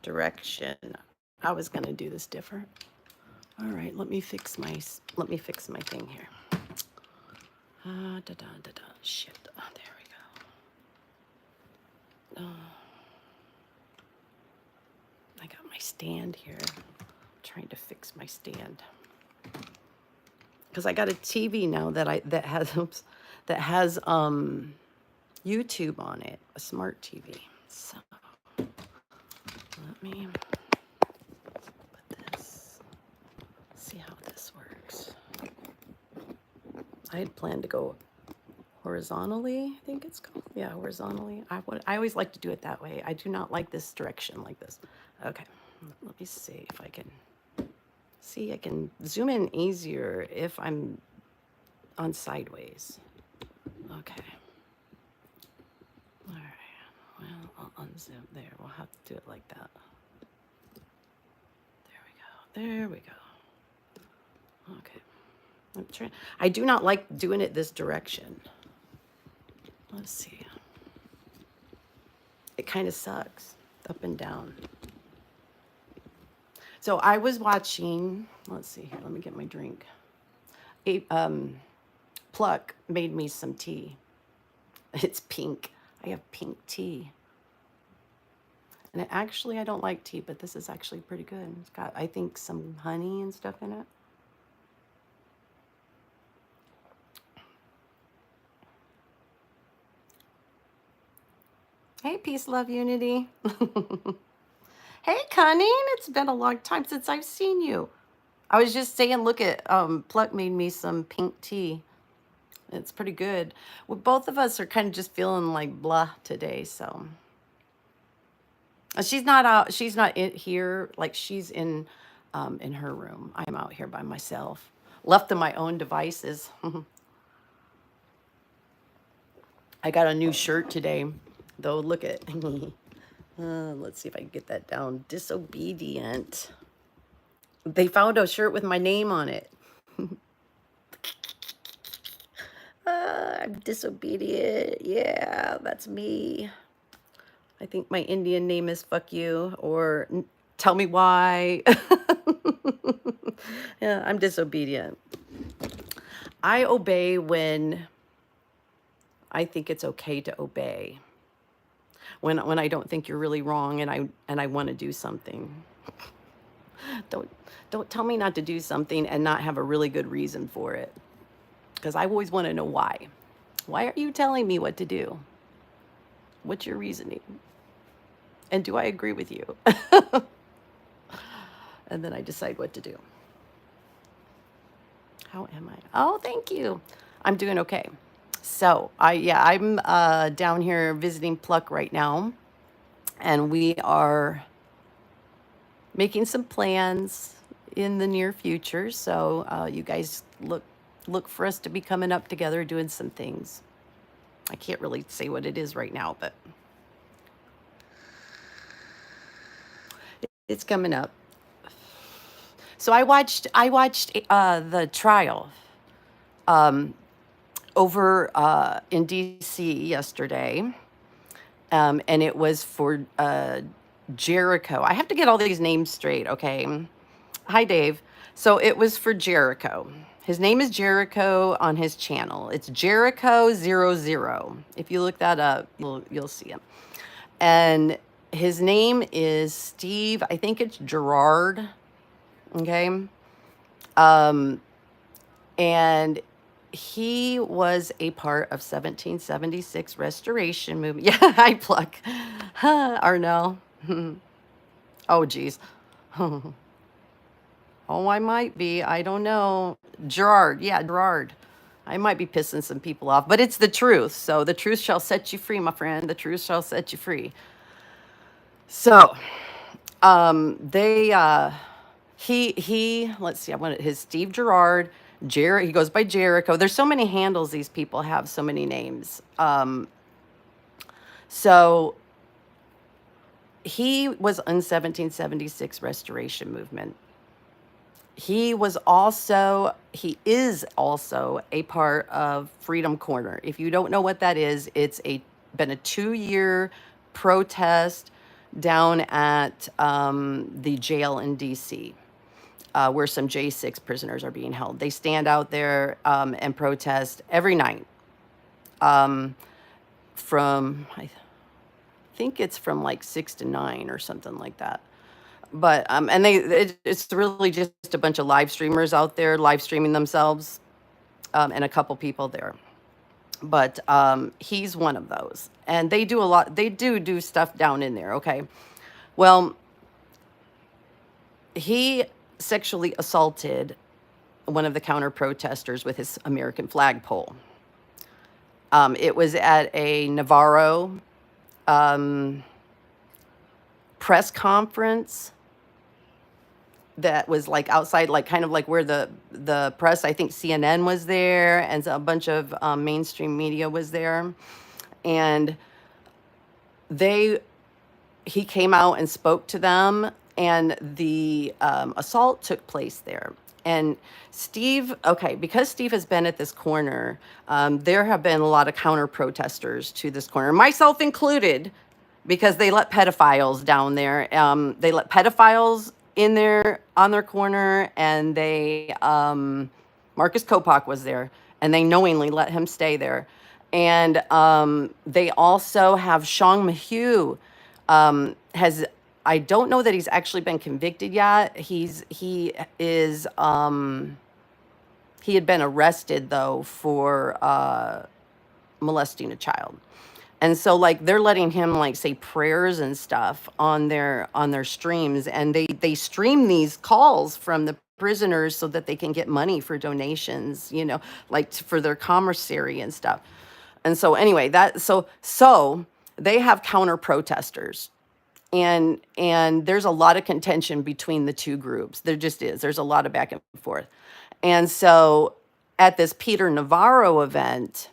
direction. I was gonna do this different. All right, let me fix my thing here. Shit. Oh, there we go. I got my stand here. I'm trying to fix my stand because I got a TV now that has YouTube on it, a smart TV. So let me put this. See how this works. I had planned to go horizontally, I think it's called. Yeah, horizontally. I always like to do it that way. I do not like this direction like this. Okay, let me see if I can see. I can zoom in easier if I'm on sideways. Okay. All right. Well, I'll unzoom there. We'll have to do it like that. There we go. There we go. Okay. I'm trying. I do not like doing it this direction. Let's see. It kind of sucks, up and down. So I was watching, let's see here, let me get my drink. Pluck made me some tea. It's pink. I have pink tea. And I don't like tea, but this is actually pretty good. It's got, I think, some honey and stuff in it. Hey, peace, love, unity. Hey, Cunning, it's been a long time since I've seen you. I was just saying, look at, Pluck made me some pink tea. It's pretty good. Well, both of us are kind of just feeling like blah today, so. She's not out, she's not here, like she's in her room. I'm out here by myself, left to my own devices. I got a new shirt today, though. Look at, let's see if I can get that down. Disobedient. They found a shirt with my name on it. I'm disobedient. Yeah, that's me. I think my Indian name is fuck you, or tell me why. Yeah, I'm disobedient. I obey when I think it's okay to obey. When I don't think you're really wrong and I want to do something. Don't tell me not to do something and not have a really good reason for it. Because I always want to know why. Why are you telling me what to do? What's your reasoning? And do I agree with you? And then I decide what to do. How am I? Oh, thank you. I'm doing okay. So I'm down here visiting Pluck right now. And we are making some plans in the near future. So you guys look for us to be coming up together doing some things. I can't really say what it is right now, but it's coming up. So I watched the trial over in DC yesterday, and it was for Jericho. I have to get all these names straight, okay? Hi, Dave. So it was for Jericho. His name is Jericho on his channel. It's Jericho00. If you look that up, you'll see him. And his name is Steve. I think it's Gerard. Okay. And he was a part of 1776 restoration movement. Yeah, I Pluck. Arnell. Oh, geez. Oh, I might be. I don't know. Gerard. Yeah, Gerard. I might be pissing some people off, but it's the truth. So the truth shall set you free, my friend. The truth shall set you free. So, let's see, I wanted his Steve Gerard, he goes by Jericho. There's so many handles these people have, so many names. So he was in 1776 restoration movement. He is also a part of Freedom Corner. If you don't know what that is, it's been a 2-year protest down at the jail in DC, where some J6 prisoners are being held. They stand out there and protest every night from, I think it's from like 6 to 9 or something like that. But and it's really just a bunch of live streamers out there live streaming themselves, and a couple people there. But he's one of those, and they do a lot. They do stuff down in there. Okay, well, he sexually assaulted one of the counter protesters with his American flag pole. It was at a Navarro press conference that was like outside, like kind of like where the press, I think CNN was there, and a bunch of mainstream media was there, and he came out and spoke to them, and the assault took place there. And Steve, okay, because Steve has been at this corner, there have been a lot of counter protesters to this corner, myself included, because they let pedophiles down there. They let pedophiles in there on their corner, and they Marcus Kopak was there, and they knowingly let him stay there. And they also have Sean Mahue has, I don't know that he's actually been convicted yet. He had been arrested though for molesting a child. And so like they're letting him like say prayers and stuff on their streams, and they stream these calls from the prisoners so that they can get money for donations, like for their commissary and stuff. And so anyway, so they have counter protesters, and there's a lot of contention between the two groups. There just is. There's a lot of back and forth. And so at this Peter Navarro event,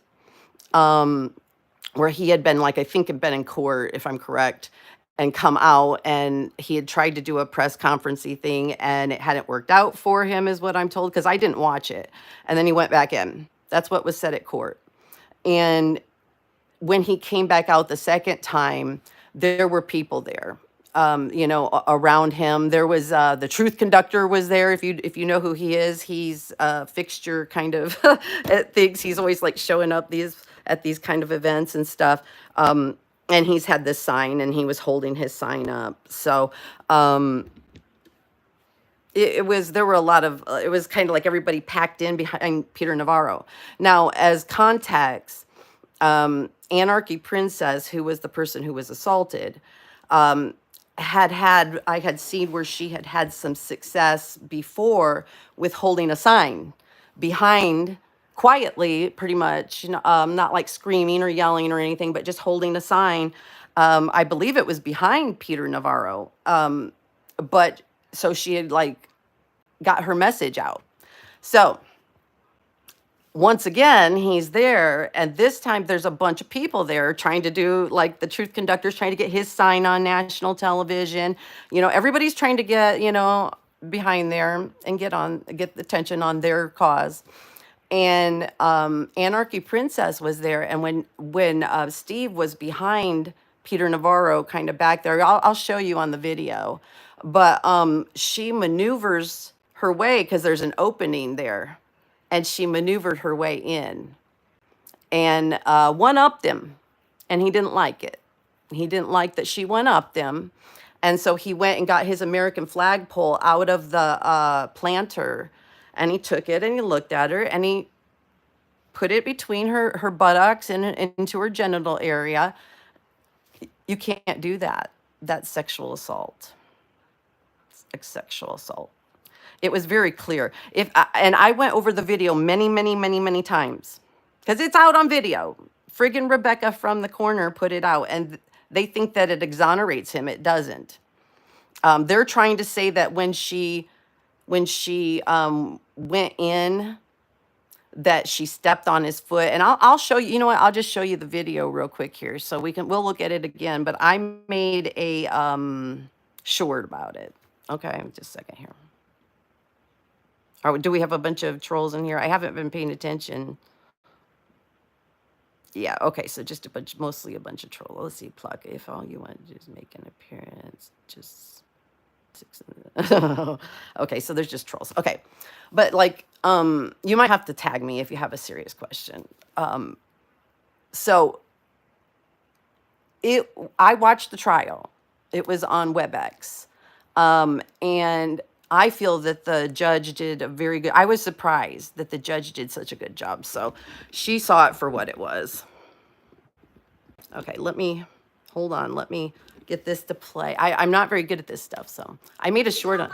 where he had been, like, I think had been in court, if I'm correct, and come out, and he had tried to do a press conferencey thing, and it hadn't worked out for him, is what I'm told, because I didn't watch it. And then he went back in. That's what was said at court. And when he came back out the second time, there were people there, around him. There was the truth conductor was there. If you know who he is, he's a fixture kind of at things. He's always like showing up at these kind of events and stuff. And he's had this sign, and he was holding his sign up. So it was kind of like everybody packed in behind Peter Navarro. Now, as context, Anarchy Princess, who was the person who was assaulted, I had seen where she had had some success before with holding a sign behind, quietly, pretty much, not like screaming or yelling or anything, but just holding a sign. I believe it was behind Peter Navarro. But so she had like got her message out. So once again, he's there, and this time there's a bunch of people there trying to do, like, the truth conductor's trying to get his sign on national television. Everybody's trying to get, behind there and get the attention on their cause. And Anarchy Princess was there, and when Steve was behind Peter Navarro, kind of back there, I'll show you on the video, but she maneuvers her way, because there's an opening there, and she maneuvered her way in, and one-upped him, and he didn't like it. He didn't like that she one-upped him, and so he went and got his American flag pole out of the planter, and he took it, and he looked at her, and he put it between her buttocks and into her genital area. You can't do that. That's sexual assault. It's sexual assault. It was very clear. And I went over the video many, many, many, many times, because it's out on video. Friggin' Rebecca from the corner put it out, and they think that it exonerates him. It doesn't. They're trying to say that when she went in, that she stepped on his foot. And I'll show you. You know what? I'll just show you the video real quick here, so we'll look at it again. But I made a short about it. Okay, just a second here. Or do we have a bunch of trolls in here? I haven't been paying attention. Yeah, okay, so just a bunch, mostly a bunch of troll. Let's see, pluck. If all you want to do is make an appearance, just okay, so there's just trolls. Okay. But like, you might have to tag me if you have a serious question. So I watched the trial. It was on WebEx. And I feel that the judge did a very good, I was surprised that the judge did such a good job. So she saw it for what it was. Okay, hold on. Let me get this to play. I'm not very good at this stuff, so I made a short on.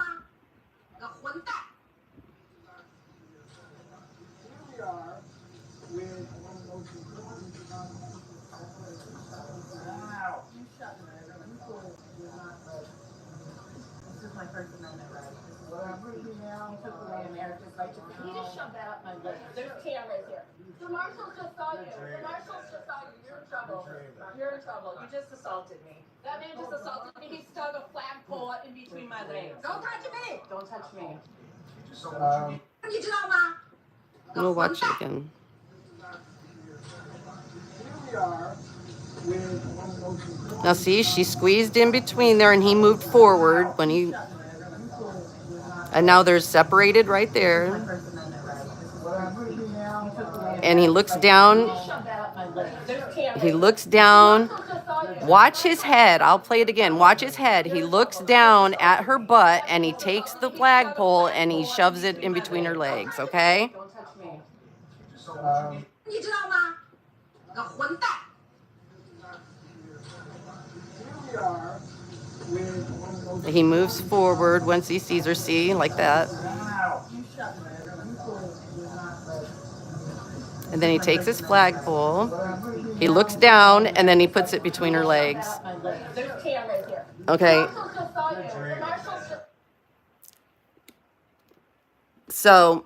This is my First Amendment right. This is what I'm reading now. Took away America's right to free. He just shoved that up my leg. There's cameras here. The marshals just saw you. The marshals just saw you. You're in trouble. You're in trouble. You just assaulted me. That man just assaulted me. He stuck a flagpole in between my legs. Don't touch me. Don't touch me. We'll watch it again. Now see, she squeezed in between there and he moved forward when he, and now they're separated right there. And he looks down. He looks down. Watch his head. I'll play it again. Watch his head. He looks down at her butt and he takes the flagpole and he shoves it in between her legs, okay? Don't touch me. He moves forward once he sees her, see, like that. And then he takes his flagpole. He looks down and then he puts it between her legs. Okay. So,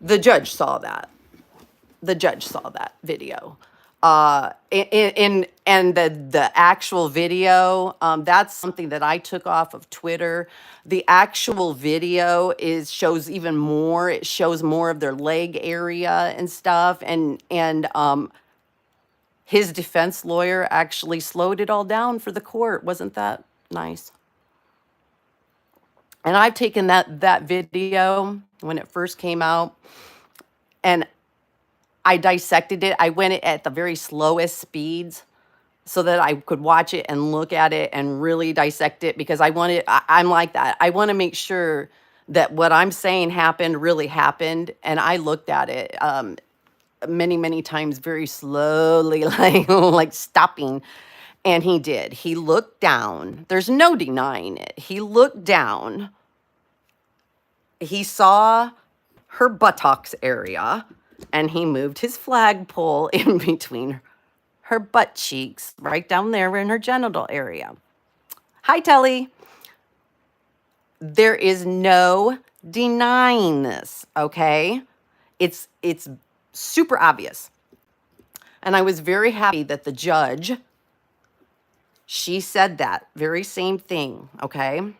the judge saw that. The judge saw that video. And the actual video, that's something that I took off of Twitter. The actual video shows even more. It shows more of their leg area and stuff. And his defense lawyer actually slowed it all down for the court. Wasn't that nice? And I've taken that video when it first came out, and I dissected it. I went it at the very slowest speeds so that I could watch it and look at it and really dissect it, because I'm like that. I want to make sure that what I'm saying really happened. And I looked at it many, many times very slowly, like stopping. And he did. He looked down. There's no denying it. He looked down. He saw her buttocks area, and he moved his flagpole in between her butt cheeks, right down there in her genital area. Hi, Telly. There is no denying this, okay? It's super obvious. And I was very happy that the judge, she said that very same thing, okay?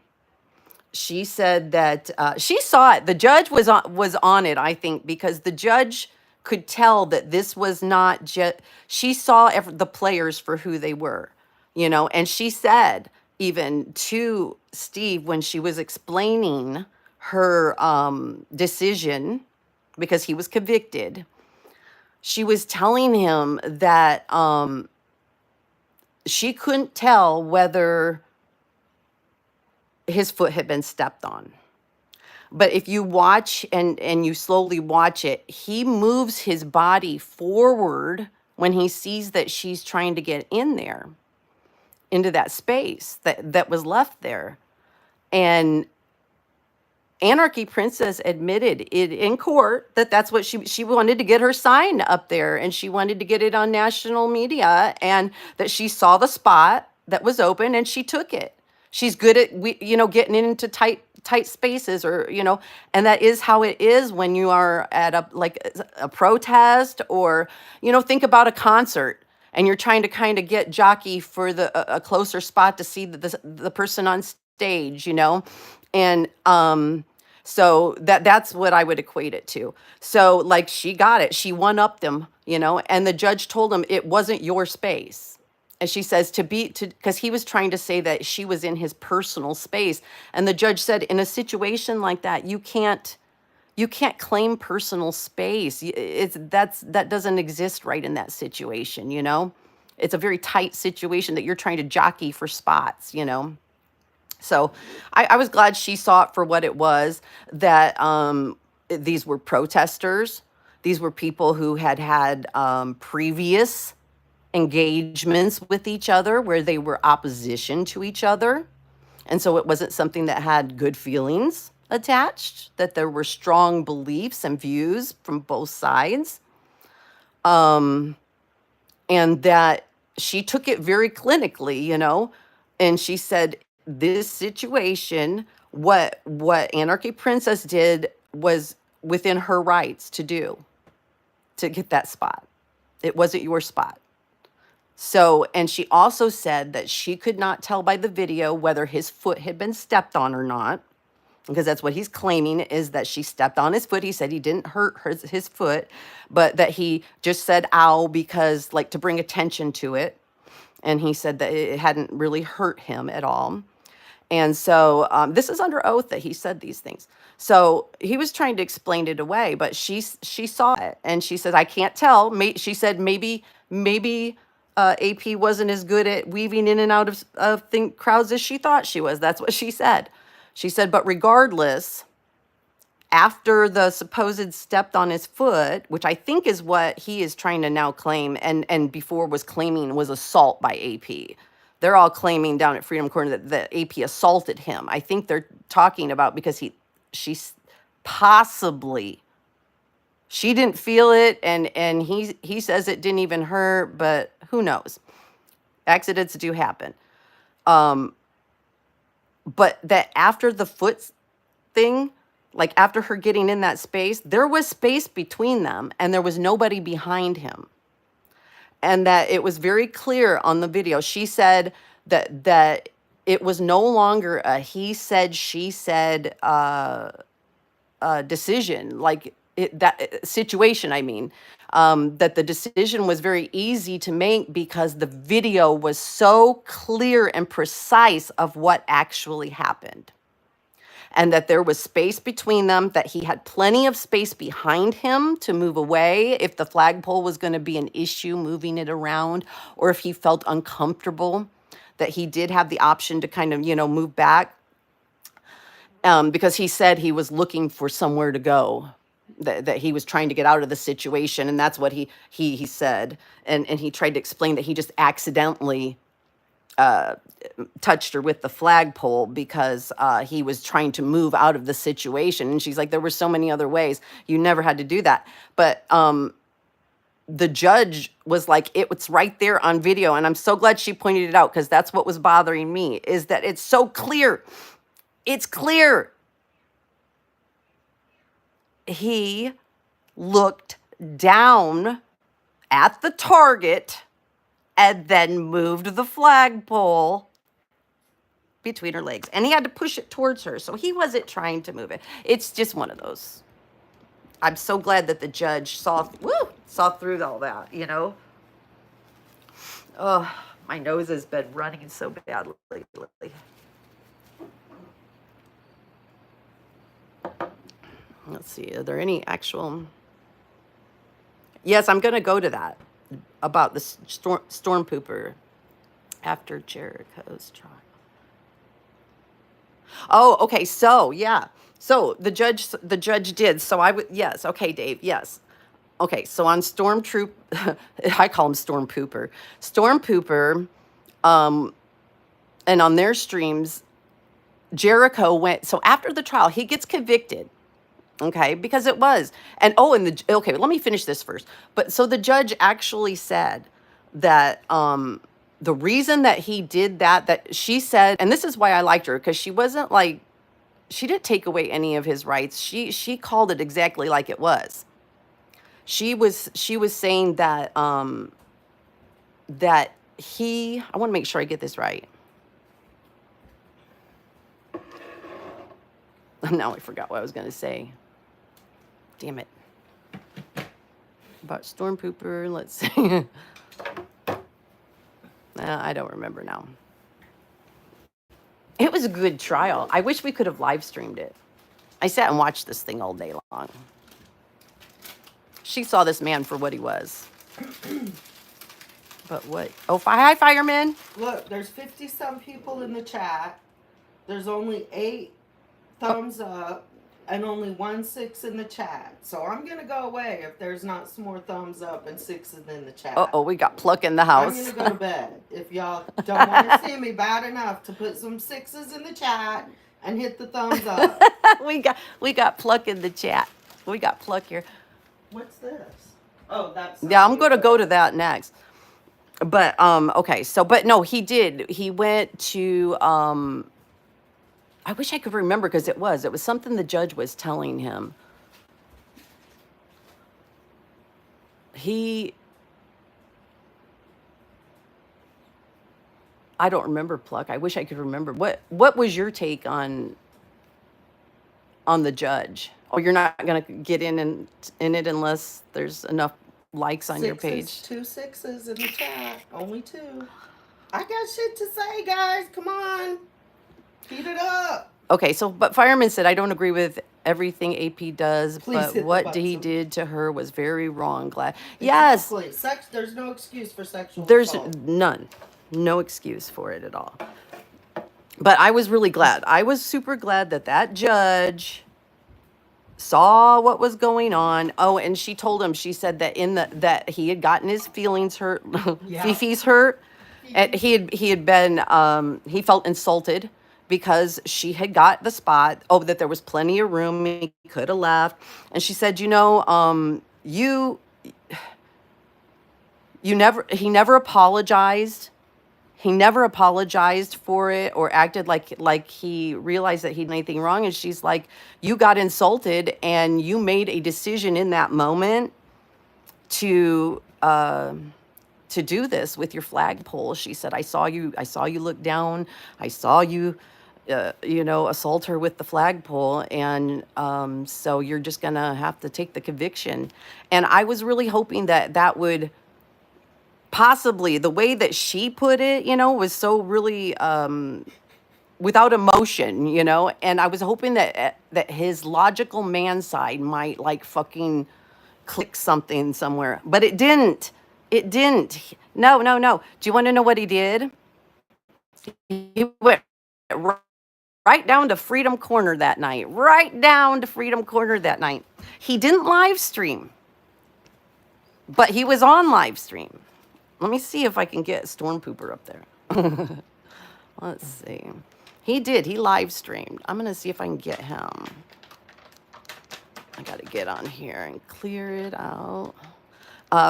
She said that she saw it. The judge was on it, I think, because the judge could tell that this was not just, she saw the players for who they were, and she said even to Steve when she was explaining her decision, because he was convicted, she was telling him that she couldn't tell whether his foot had been stepped on. But if you watch and you slowly watch it, he moves his body forward when he sees that she's trying to get in there, into that space that was left there. And Anarchy Princess admitted it in court that that's what she wanted to get her sign up there, and she wanted to get it on national media, and that she saw the spot that was open and she took it. She's good at getting into tight spaces, or and that is how it is when you are at a protest, or think about a concert and you're trying to kind of get jockey for a closer spot to see the person on stage, and So that's what I would equate it to. So like she got it. She one upped them, you know, and the judge told him it wasn't your space. And she says because he was trying to say that she was in his personal space. And the judge said, in a situation like that, you can't claim personal space. That doesn't exist right in that situation, you know? It's a very tight situation that you're trying to jockey for spots, you know? So I was glad she saw it for what it was, that these were protesters. These were people who had previous engagements with each other where they were opposition to each other. And so it wasn't something that had good feelings attached, that there were strong beliefs and views from both sides. Um, and that she took it very clinically, you know, and she said, this situation, what Anarchy Princess did was within her rights to do, to get that spot. It wasn't your spot. So, and she also said that she could not tell by the video whether his foot had been stepped on or not, because that's what he's claiming, is that she stepped on his foot. He said he didn't hurt his foot, but that he just said ow because, like, to bring attention to it. And he said that it hadn't really hurt him at all. And so this is under oath that he said these things. So he was trying to explain it away, but she saw it and she said, I can't tell. She said maybe AP wasn't as good at weaving in and out of crowds as she thought she was. That's what she said. She said, but regardless, after the supposed stepped on his foot, which I think is what he is trying to now claim, and before was claiming was assault by AP. They're all claiming down at Freedom Corner that AP assaulted him. I think they're talking about because she's possibly, she didn't feel it, and he says it didn't even hurt, but who knows? Accidents do happen. But that after the foot thing, like after her getting in that space, there was space between them and there was nobody behind him. And that it was very clear on the video. She said that it was no longer a he said, she said decision, like that situation, I mean, that the decision was very easy to make because the video was so clear and precise of what actually happened. And that there was space between them, that he had plenty of space behind him to move away if the flagpole was going to be an issue, moving it around, or if he felt uncomfortable, that he did have the option to kind of, move back. Because he said he was looking for somewhere to go, that he was trying to get out of the situation. And that's what he said. And he tried to explain that he just accidentally touched her with the flagpole because he was trying to move out of the situation. And she's like, there were so many other ways. You never had to do that. But the judge was like, it's right there on video. And I'm so glad she pointed it out, because that's what was bothering me, is that it's so clear. It's clear. He looked down at the target and then moved the flagpole between her legs. And he had to push it towards her. So he wasn't trying to move it. It's just one of those. I'm so glad that the judge saw through all that, Oh, my nose has been running so badly lately. Let's see, are there any actual... Yes, I'm going to go to that, about the storm pooper after Jericho's trial. Oh, okay. So, yeah. So the judge did. So yes. Okay, Dave. Yes. Okay. So on I call him Storm Pooper. Storm Pooper, and on their streams, Jericho went. So after the trial, he gets convicted. Okay, because it was. And okay, let me finish this first. But so the judge actually said that the reason that he did that she said, and this is why I liked her, because she wasn't like, she didn't take away any of his rights. She called it exactly like it was. She was saying that that I want to make sure I get this right. Now I forgot what I was going to say. Damn it. About Storm Pooper. Let's see. I don't remember now. It was a good trial. I wish we could have live streamed it. I sat and watched this thing all day long. She saw this man for what he was. But what? Oh, hi, fireman. Look, there's 50-some people in the chat. There's only 8 thumbs up and only 1 6 in the chat. So I'm going to go away if there's not some more thumbs up and 6s in the chat. Uh-oh, we got Pluck in the house. I'm going to go to bed. If y'all don't want to see me bad enough to put some 6s in the chat and hit the thumbs up. we got Pluck in the chat. We got Pluck here. What's this? Oh, that's... Yeah, I'm going to go to that next. But, okay, so, but no, he did. He went to, I wish I could remember because it was something the judge was telling him. I don't remember, Pluck. I wish I could remember. What was your take on the judge? Oh, you're not going to get in it unless there's enough likes on your page. 2 6s in the chat. Only 2. I got shit to say, guys. Come on. Heat it up. Okay, so, but Fireman said, I don't agree with everything AP does, Please but hit the what button. he did to her was very wrong. Glad. Yes, Exactly. There's no excuse for sexual there's assault. none. No excuse for it at all. But I was really glad. I was super glad that judge saw what was going on. Oh, and she told him, she said that that he had gotten his feelings hurt, Yeah. Fifi's hurt. And he had been, he felt insulted because she had got the spot. Oh, that there was plenty of room. He could have left. And she said, he never apologized. He never apologized for it or acted like he realized that he did anything wrong. And she's like, you got insulted and you made a decision in that moment to do this with your flagpole. She said, I saw you look down. I saw you, assault her with the flagpole. And so you're just going to have to take the conviction. And I was really hoping that would possibly, the way that she put it, was so really without emotion, and I was hoping that his logical man side might like fucking click something somewhere, but it didn't. No. Do you want to know what he did? He went right down to Freedom Corner that night. He didn't live stream, but he was on live stream. Let me see if I can get Storm Pooper up there. Let's see. He did. He live streamed. I'm going to see if I can get him. I got to get on here and clear it out.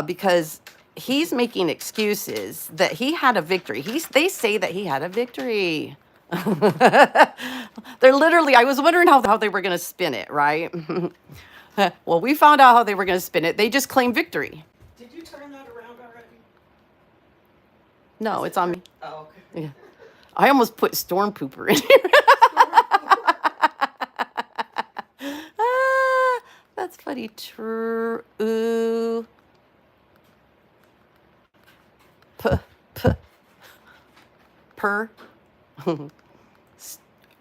Because he's making excuses that he had a victory. They say that he had a victory. They're literally, I was wondering how they were going to spin it, right? Well, we found out how they were going to spin it. They just claimed victory. Did you turn that around already? No, it's on me. Oh, okay. Yeah. I almost put Storm Pooper in here. That's funny. True. Per.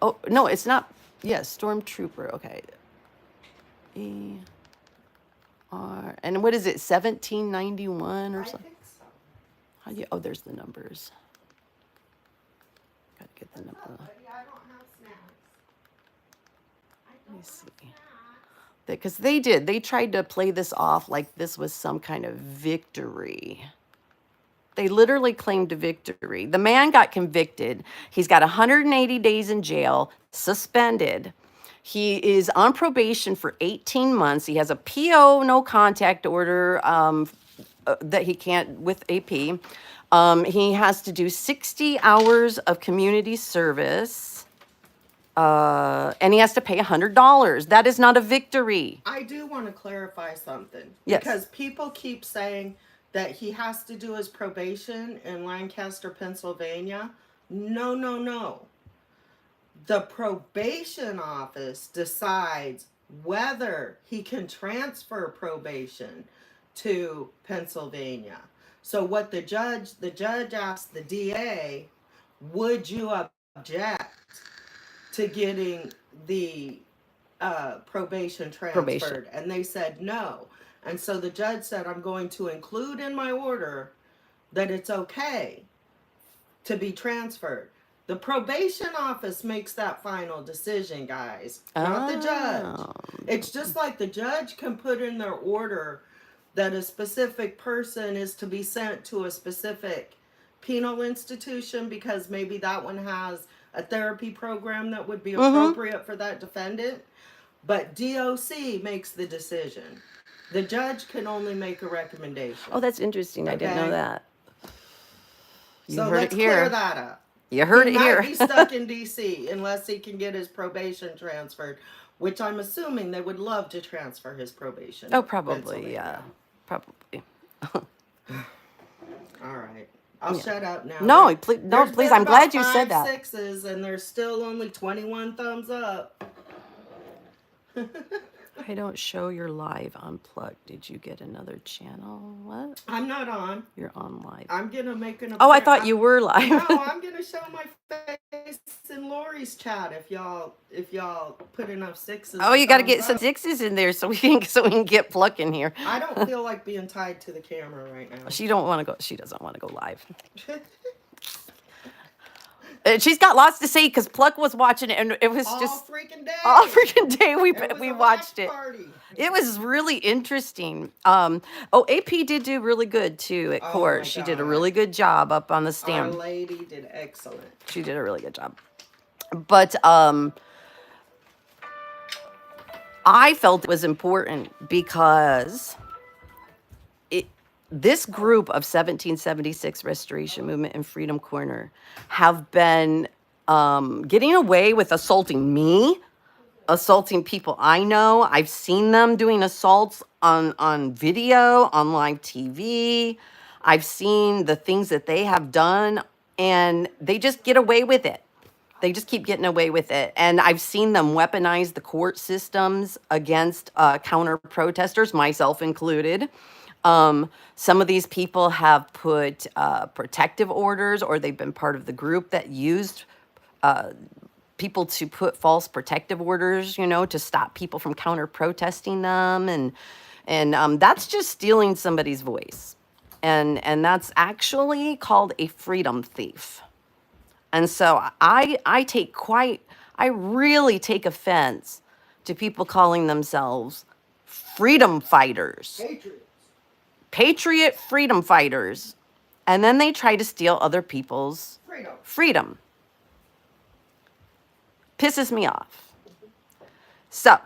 Oh, no, it's not. Yes, Stormtrooper. Okay. ER. And what is it? 1791 or I something? think so. How do you, oh, there's the numbers. Gotta get the number. Buddy, I don't have snacks. Let me see. Because they tried to play this off like this was some kind of victory. They literally claimed a victory. The man got convicted. He's got 180 days in jail, suspended. He is on probation for 18 months. He has a PO, no contact order that he can't with AP. He has to do 60 hours of community service. And he has to pay $100. That is not a victory. I do want to clarify something. Yes. Because people keep saying that he has to do his probation in Lancaster, Pennsylvania. No. The probation office decides whether he can transfer probation to Pennsylvania. So what the judge asked the DA, would you object to getting the probation Probation. transferred? And they said no. And so the judge said, I'm going to include in my order that it's okay to be transferred. The probation office makes that final decision, guys, not the judge. Oh. It's just like the judge can put in their order that a specific person is to be sent to a specific penal institution because maybe that one has a therapy program that would be appropriate for that defendant. But DOC makes the decision. The judge can only make a recommendation. Oh, that's interesting. I didn't know Okay. that. You So heard let's it here. clear that up. You heard He it here. might be stuck in DC unless he can get his probation transferred, which I'm assuming they would love to transfer his probation. Oh, to probably, yeah. Pennsylvania. Probably. All right. I'll shut up now. No, please, no, There's please. been I'm glad about you said 5 that. sixes, and there's still only 21 thumbs up. I don't show your live unplugged. Did you get another channel? What? I'm not on. You're on live. I'm gonna make an. Oh, I thought you were live. No, I'm gonna show my face in Lori's chat if y'all put enough sixes. Oh, you got to thumbs get some up. sixes in there so we can get Pluck in here. I don't feel like being tied to the camera right now. She don't want to go. She doesn't want to go live. She's got lots to say because Pluck was watching it, and it was all just freaking day. all freaking day It was we a watched watch it. Party. It was really interesting. AP did do really good too at Oh court. my She did a God. really good job up on the Our stand. lady did excellent. She did a really good job. But I felt it was important because this group of 1776 Restoration Movement and Freedom Corner have been getting away with assaulting me, assaulting people I know. I've seen them doing assaults on video, on live TV. I've seen the things that they have done, and they just get away with it. They just keep getting away with it. And I've seen them weaponize the court systems against counter protesters, myself included. Some of these people have put protective orders, or they've been part of the group that used people to put false protective orders, to stop people from counter protesting them. And that's just stealing somebody's voice. And that's actually called a freedom thief. And so I really take offense to people calling themselves freedom fighters. Patriots. Patriot freedom fighters, and then they try to steal other people's freedom. Pisses me off. So,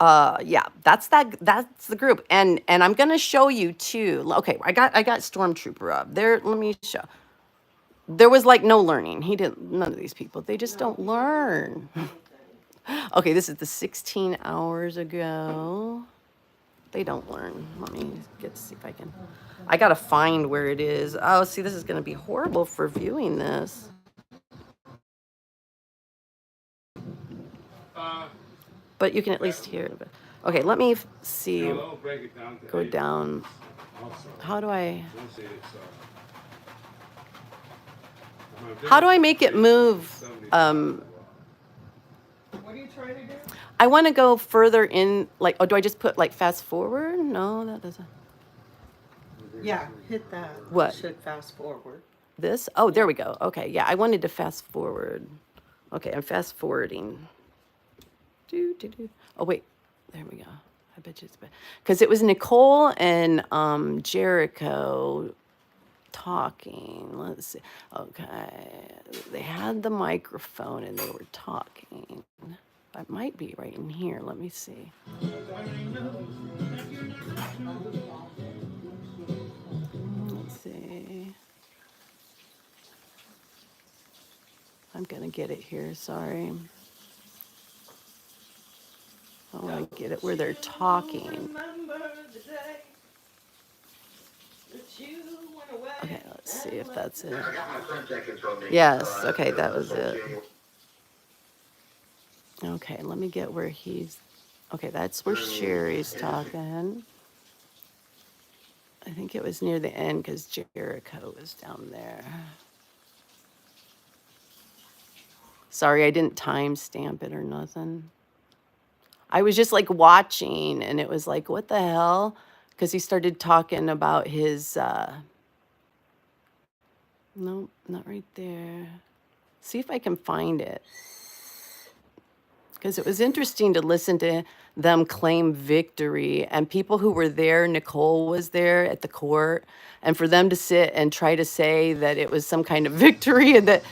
yeah, that's the group, and I'm gonna show you too. Okay, I got Stormtrooper up there. Let me show. There was like no learning. None of these people. They just don't learn. Okay, this is the 16 hours ago. They don't learn. Let me see if I can. I gotta find where it is. Oh, see, this is gonna be horrible for viewing this. But you can at least hear it. Okay, let me see. Go down. How do I make it move? What are you trying to do? I want to go further in, like, do I just put, like, fast forward? No, that doesn't. Yeah, hit that. What? Should fast forward. This? Oh, there we go. Okay, yeah, I wanted to fast forward. Okay, I'm fast forwarding. Oh, wait, there we go. I bet you it's better. Because it was Nicole and Jericho talking. Let's see. Okay, they had the microphone and they were talking. It might be right in here. Let me see. Let's see. I'm going to get it here. Sorry. I want to get it where they're talking. Remember the day that You went away. Okay, let's see if that's it. I got my friend checking from me. Yes, okay, that was it. January. Okay, let me get where he's. Okay, that's where Sherry's talking. I think it was near the end because Jericho was down there. Sorry, I didn't timestamp it or nothing. I was just like watching and it was like, what the hell? Because he started talking about his, nope, not right there. See if I can find it. Because it was interesting to listen to them claim victory and people who were there, Nicole was there at the court, and for them to sit and try to say that it was some kind of victory and that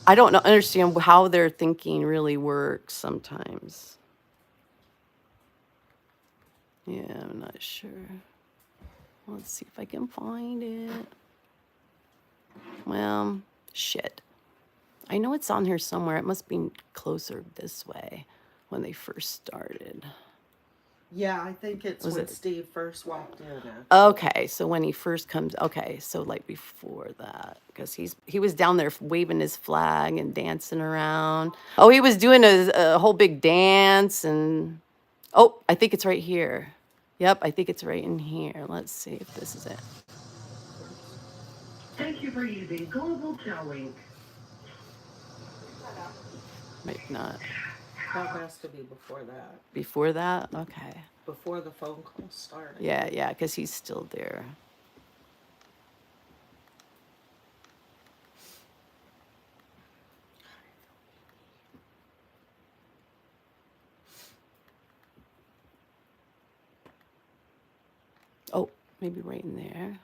I don't know, understand how their thinking really works sometimes. Yeah, I'm not sure. Let's see if I can find it. Well, shit. I know it's on here somewhere. It must be closer this way when they first started. Yeah, I think it's Was when it- Steve first walked in. Okay, so when he first comes, okay, so like before that, because he was down there waving his flag and dancing around. Oh, he was doing a whole big dance and oh, I think it's right here. Yep, I think it's right in here. Let's see if this is it. Thank you for using Global Towing. Maybe not. That has to be before that. Before that? Okay. Before the phone call started. Yeah, because he's still there. Oh, maybe right in there.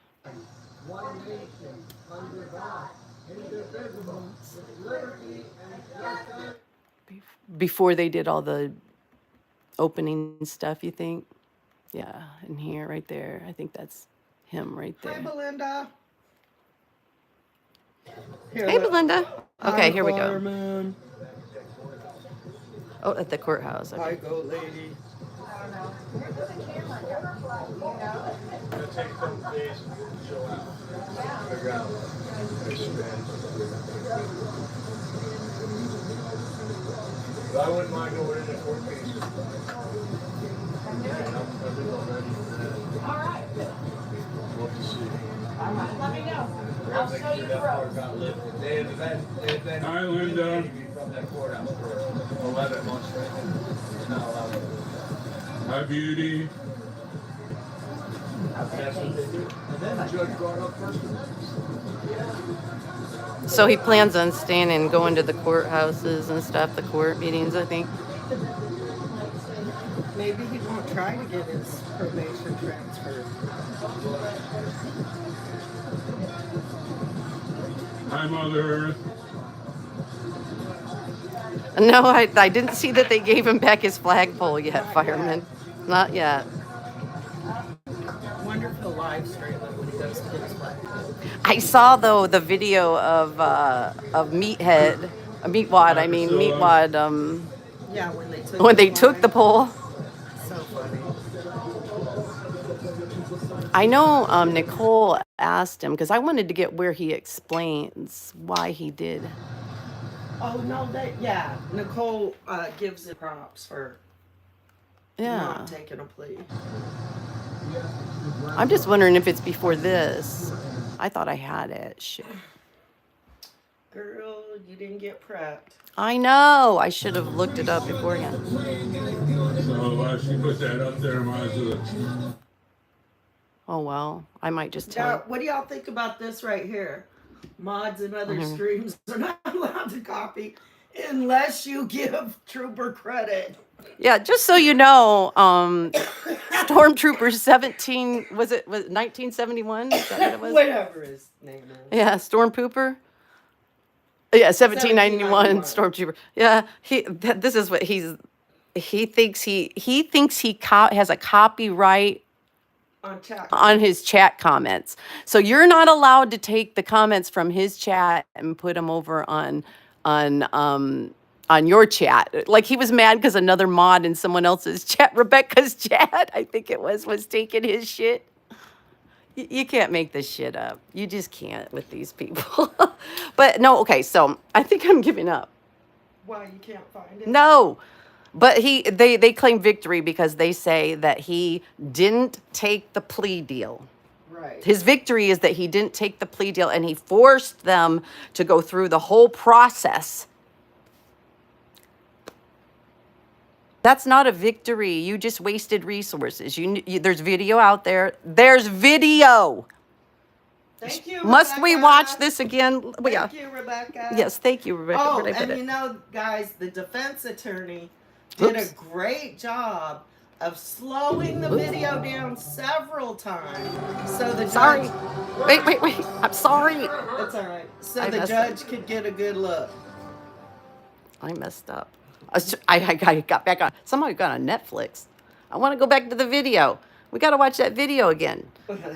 One nation under God, indivisible, with liberty and justice. Before they did all the opening stuff, you think? Yeah, in here, right there. I think that's him right Hi, there. Belinda. Here, Hey, look. Belinda. Okay, Hi, here we go. fireman. Oh, at the courthouse. Hi, Okay. goat lady. Gonna take a couple days to chill out. Figure out their strategy. But I wouldn't mind going in at 14. I've been already for that. All right. We'll have to see. All right, let me know. I I'll think show you the that part ropes. got lifted. They had been Hi, Linda. from that courthouse for 11 months right now. It's not allowed to. Hi, beauty. That's what they do. And then the judge brought up First Amendment. So he plans on staying and going to the courthouses and stuff, the court meetings, I think. Maybe he won't try to get his probation transferred. Hi, Mother Earth. No, I didn't see that they gave him back his flagpole yet, fireman. Not yet. Wonder if he'll live stream it when he goes to get his flag. I saw though the video of Meathead, Meatwad. I mean Meatwad. Yeah, when they took When the they took the flag. poll. So funny. I know Nicole asked him because I wanted to get where he explains why he did. Oh no, yeah. Nicole gives it props for Yeah. not taking a plea. I'm just wondering if it's before this. I thought I had it. Shit. Girl, you didn't get prepped. I know. I should have looked it up beforehand. So while she put that up there, might as well. Oh well, I might just Now, tell. what do y'all think about this right here? Mods and other Mhm. streams are not allowed to copy unless you give Trooper credit. Yeah, just so you know, Stormtrooper 17 was 1971? Is that what it was? Whatever his name is. Yeah, Stormpooper. Yeah, 1791 Stormtrooper. Yeah, this is what he thinks he has a copyright On chat. on his chat comments. So you're not allowed to take the comments from his chat and put them over on your chat. Like he was mad because another mod in someone else's chat, Rebecca's chat, I think it was taking his shit. You can't make this shit up. You just can't with these people. But no, okay, so I think I'm giving up. Why you can't find it? No. But they claim victory because they say that he didn't take the plea deal. Right. His victory is that he didn't take the plea deal and he forced them to go through the whole process. That's not a victory. You just wasted resources. There's video out there. There's video. Thank you, Must we Rebecca. watch this again? Well, yeah. Thank you, Rebecca. Yes, thank you, Rebecca. Oh, Where'd I put and it? you know, guys, the defense attorney did Oops. a great job of slowing the video down several times so the Sorry. judge. Wait. I'm sorry. It's all right. So I the messed judge could get a good look. I messed up. I got back on. Somehow I got on Netflix. I want to go back to the video. We got to watch that video again.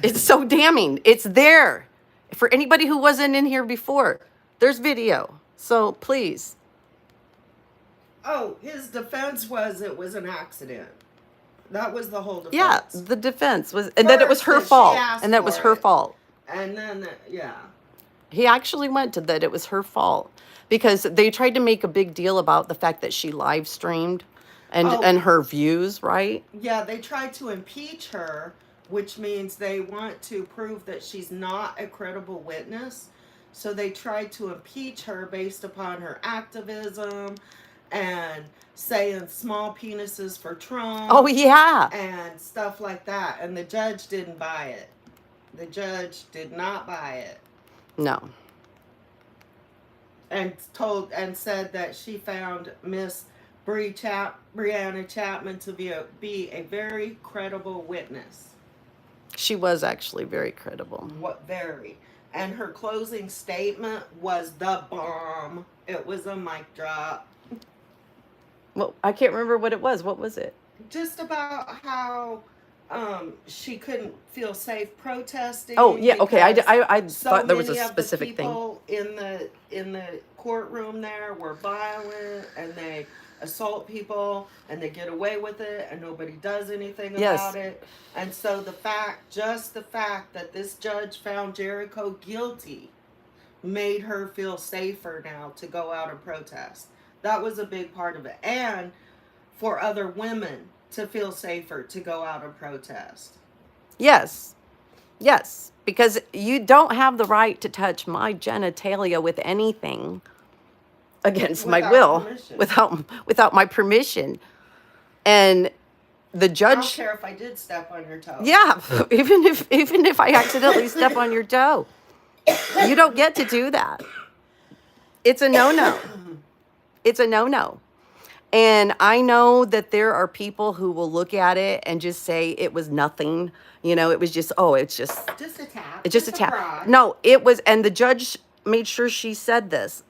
It's so damning. It's there. For anybody who wasn't in here before, there's video. So please. Oh, his defense was it was an accident. That was the whole defense. Yeah, the defense was, and that it was First, her that she fault. asked And that was for her it. fault. And then, yeah. He actually went to that it was her fault because they tried to make a big deal about the fact that she live streamed and her views, right? Yeah, they tried to impeach her, which means they want to prove that she's not a credible witness. So they tried to impeach her based upon her activism and saying small penises for Trump. Oh, yeah. And stuff like that. And the judge didn't buy it. The judge did not buy it. No. And said that she found Miss Brianna Chapman to be a very credible witness. She was actually very credible. What very. And her closing statement was the bomb. It was a mic drop. Well, I can't remember what it was. What was it? Just about how she couldn't feel safe protesting. Oh, yeah. Okay. I so thought there was many a of the specific thing. people in the courtroom there were violent and they assault people and they get away with it and nobody does anything Yes. about it. And so the fact that this judge found Jericho guilty made her feel safer now to go out and protest. That was a big part of it. And for other women to feel safer to go out and protest. Yes. Yes. Because you don't have the right to touch my genitalia with anything against my Without will, permission. without my permission. And the I don't judge, care if I did step on your toe. yeah, even if I accidentally step on your toe, you don't get to do that. It's a no-no. It's a no-no. And I know that there are people who will look at it and just say it was nothing. It was just, it's just Just a tap. it's just a tap. cry. No, it was, and the judge made sure she said this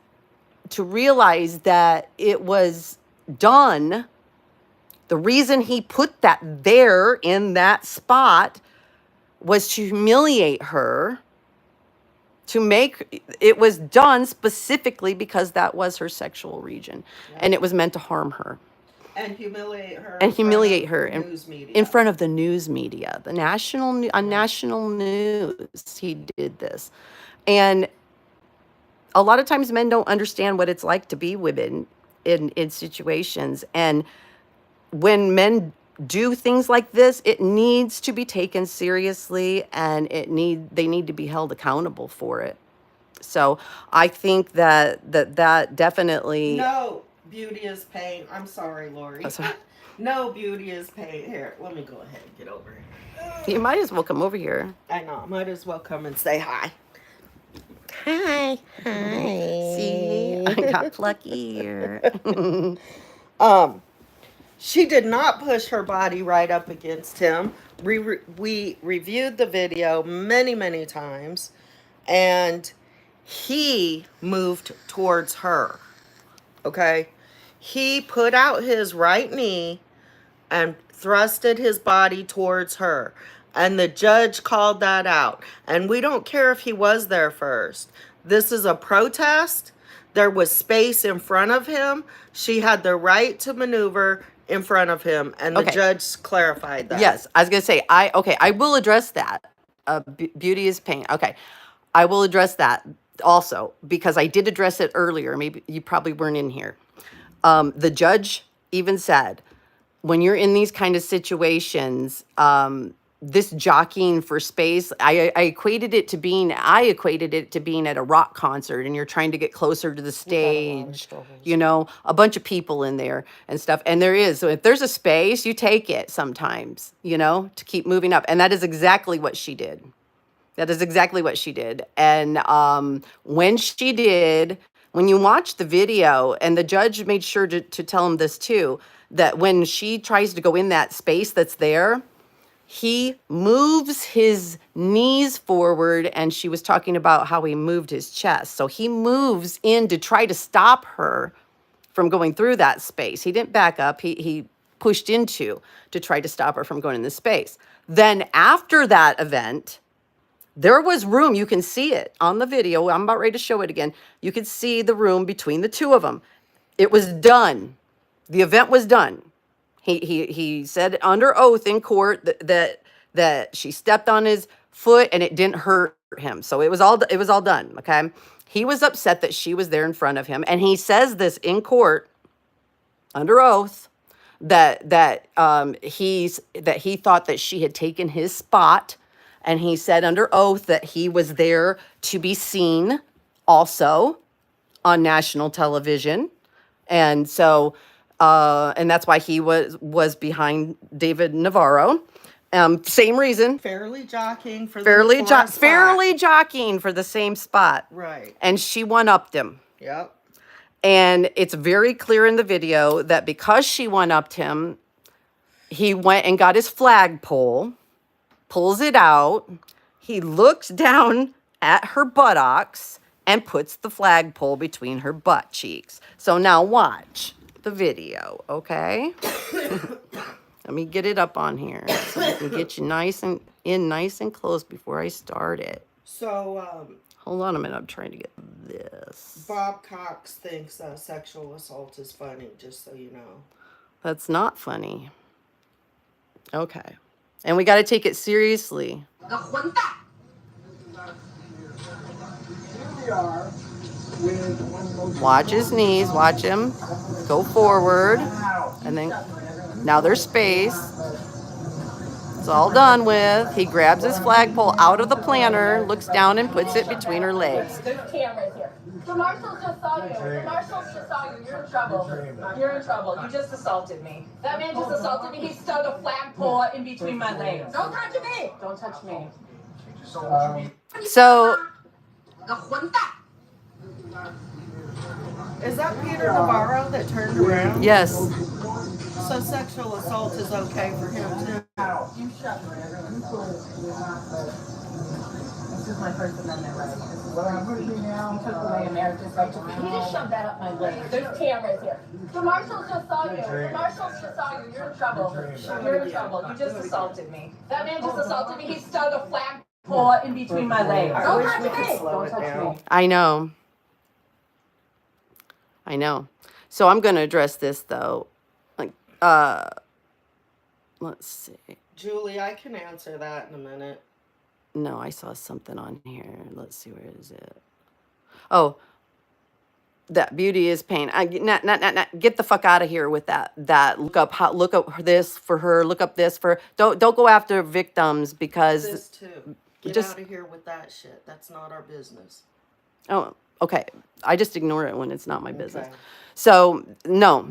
to realize that it was done. The reason he put that there in that spot was to humiliate her, to make it was done specifically because that was her sexual region, and it was meant to harm her And humiliate her. News media. in front of the news media, the national news. He did this, and a lot of times men don't understand what it's like to be women in situations, and when men do things like this, it needs to be taken seriously, and they need to be held accountable for it. So I think that definitely. No beauty is pain. I'm sorry, Lori. Oh, sorry. No beauty is pain. Here, let me go ahead and get over here. You might as well come over here. I know. Might as well come and say hi. Hi. See, I got plucky here. She did not push her body right up against him. We reviewed the video many, many times, and he moved towards her. Okay? He put out his right knee and thrusted his body towards her. And the judge called that out. And we don't care if he was there first. This is a protest. There was space in front of him. She had the right to maneuver in front of him, and the Okay. judge clarified that. Yes, I was gonna say I will address that. Beauty is pain. Okay. I will address that also because I did address it earlier. Maybe you probably weren't in here. The judge even said, when you're in these kind of situations, this jockeying for space, I equated it to being at a rock concert and you're trying to get closer to the stage, a bunch of people in there and stuff. And there is, so if there's a space, you take it sometimes, to keep moving up. And that is exactly what she did. That is exactly what she did. And when you watch the video, and the judge made sure to tell him this too, that when she tries to go in that space that's there, he moves his knees forward, and she was talking about how he moved his chest. So he moves in to try to stop her from going through that space. He didn't back up. He pushed into to try to stop her from going in the space. Then after that event, there was room. You can see it on the video. I'm about ready to show it again. You could see the room between the two of them. It was done. The event was done. He said under oath in court that she stepped on his foot and it didn't hurt him. So it was all done. Okay. He was upset that she was there in front of him, and he says this in court under oath that he thought that she had taken his spot. And he said under oath that he was there to be seen also on national television. And so, and that's why he was behind David Navarro. Same reason. Fairly jockeying for Fairly spot. jockeying for the same spot. Right. And she one-upped him. Yep. And it's very clear in the video that because she one-upped him, he went and got his flagpole, pulls it out, he looks down at her buttocks and puts the flagpole between her butt cheeks. So now watch the video, okay? Let me get it up on here so I can get you nice and close before I start it. So, hold on a minute, I'm trying to get this. Bob Cox thinks sexual assault is funny, just so you know. That's not funny. Okay. And we got to take it seriously. Watch his knees. Watch him go forward. And then now there's space. It's all done with. He grabs his flagpole out of the planter, looks down and puts it between her legs. There's cameras here. The marshals just saw you. The marshals just saw you. You're in trouble. You're in trouble. You just assaulted me. That man just assaulted me. He stuck a flagpole in between my legs. Don't touch me. Don't touch me. So, Is that Peter Navarro that turned around? yes. So sexual assault is okay for him too. You shut me. This is my First Amendment right. You took away America's right to free. He just shoved that up my leg. There's cameras here. The marshals just saw you. The marshals just saw you. You're in trouble. You're in trouble. You just assaulted me. That man just assaulted me. He stuck a flagpole in between my legs. Don't touch me. Don't touch me. I know. So I'm going to address this though. Let's see. Julie, I can answer that in a minute. No, I saw something on here. Let's see, where is it? Oh, that beauty is pain. Get the fuck out of here with that. Look up this for her. Look up this for. Don't go after victims because. This too. Get just out of here with that shit. That's not our business. Oh, okay. I just ignore it when it's not my business. Okay. So no.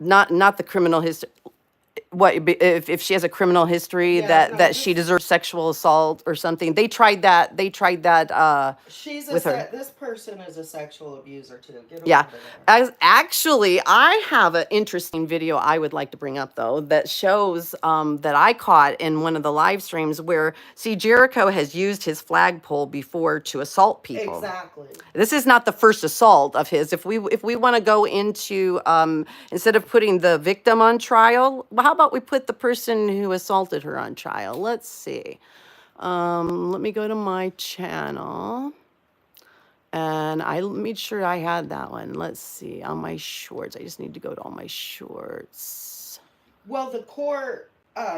Not the criminal history. What if she has a criminal history that she deserves sexual assault or something? They tried that. She's with her. This person is a sexual abuser too. Get Yeah. over there. Actually, I have an interesting video I would like to bring up, though, that shows that I caught in one of the live streams where, see, Jericho has used his flagpole before to assault people. Exactly. This is not the first assault of his. If we want to go into, instead of putting the victim on trial, well, how about we put the person who assaulted her on trial? Let's see. Let me go to my channel. And I made sure I had that one. Let's see, on my shorts. I just need to go to all my shorts. Well, the court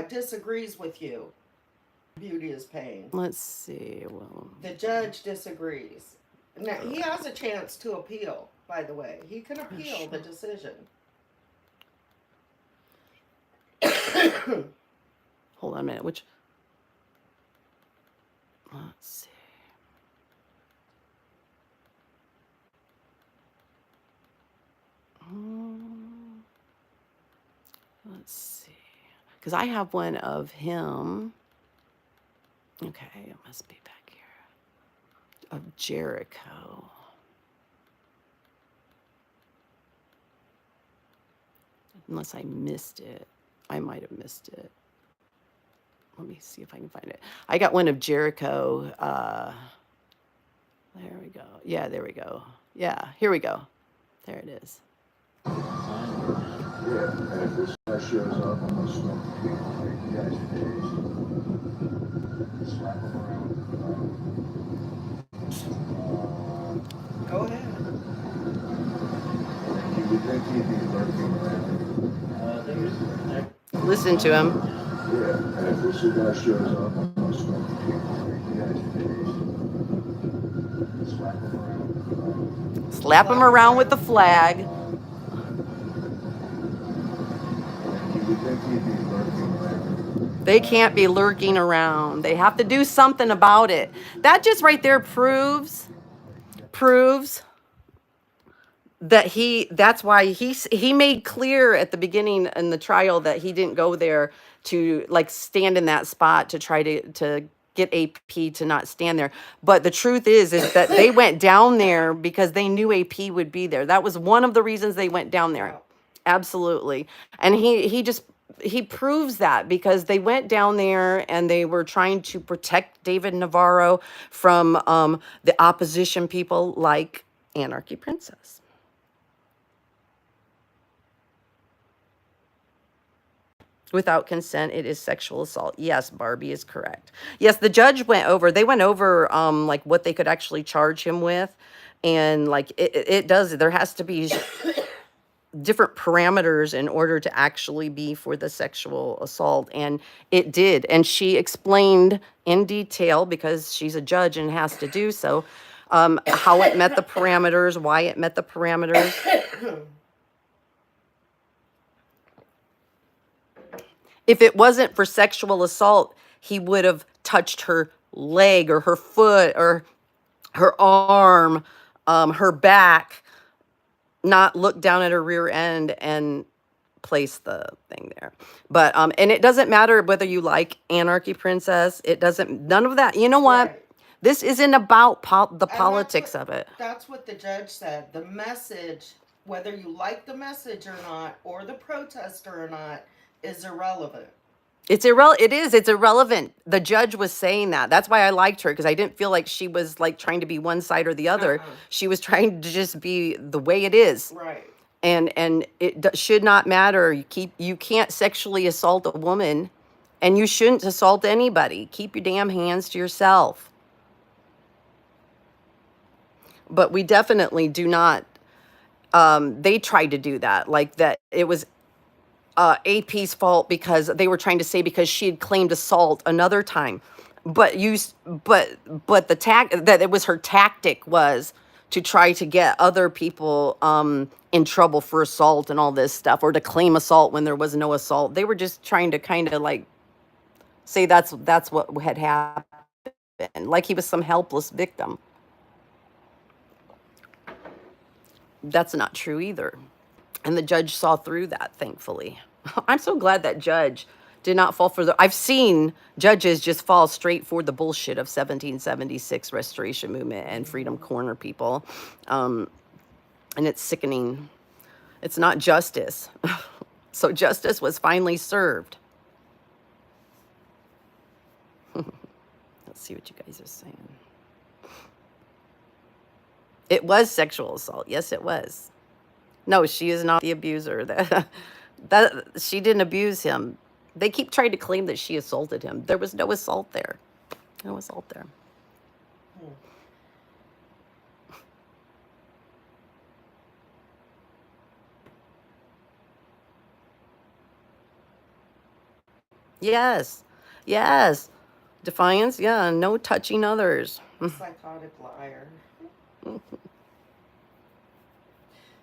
disagrees with you. beauty is pain. Let's see. Well, The judge disagrees. Now, he has a chance to appeal, by the way. He can appeal the decision. hold on a minute. Which? Let's see. Let's see. Because I have one of him. Okay, it must be back here. Of Jericho. Unless I missed it. I might have missed it. Let me see if I can find it. I got one of Jericho. There we go. Yeah, there we go. Yeah, here we go. There it is. Yeah, and if this guy shows up, I'm gonna smoke the people, make you guys days. Slap him around. Go ahead. You would think he'd be lurking around. Listen to him. Yeah, and if this guy shows up, I'm gonna smoke the people, make you guys days. Slap him around. Slap him around with the flag. You would think he'd be lurking around. They can't be lurking around. They have to do something about it. That just right there proves that that's why he made clear at the beginning in the trial that he didn't go there to like stand in that spot to try to get AP to not stand there. But the truth is that they went down there because they knew AP would be there. That was one of the reasons they went down there. Absolutely. And he proves that because they went down there and they were trying to protect David Navarro from the opposition people like Anarchy Princess. Without consent, it is sexual assault. Yes, Barbie is correct. Yes, the judge went over like what they could actually charge him with. And like there has to be different parameters in order to actually be for the sexual assault. And it did. And she explained in detail, because she's a judge and has to do so, how it met the parameters, why it met the parameters. If it wasn't for sexual assault, he would have touched her leg or her foot or her arm, her back, not look down at her rear end and place the thing there. But and it doesn't matter whether you like Anarchy Princess. It doesn't, none of that. You know what? Right. This isn't about the And politics of it. That's what the judge said. The message, whether you like the message or not, or the protester or not, is irrelevant. It's irrelevant. The judge was saying that. That's why I liked her, because I didn't feel like she was like trying to be one side or the other. She was trying to just be the way it is. Right. And it should not matter. You can't sexually assault a woman, and you shouldn't assault anybody. Keep your damn hands to yourself. But we definitely do not. They tried to do that, like that it was AP's fault because they were trying to say because she had claimed assault another time, but that it was her tactic was to try to get other people in trouble for assault and all this stuff, or to claim assault when there was no assault. They were just trying to kind of like say that's what had happened, like he was some helpless victim. That's not true either. And the judge saw through that, thankfully. I'm so glad that judge did not fall for I've seen judges just fall straight for the bullshit of 1776 Restoration Movement and Freedom Corner people. And it's sickening. It's not justice. So justice was finally served. Let's see what you guys are saying. It was sexual assault. Yes, it was. No, she is not the abuser. That she didn't abuse him. They keep trying to claim that she assaulted him. There was no assault there. No assault there. Yes. Yes. Defiance, yeah, no touching others. Psychotic liar.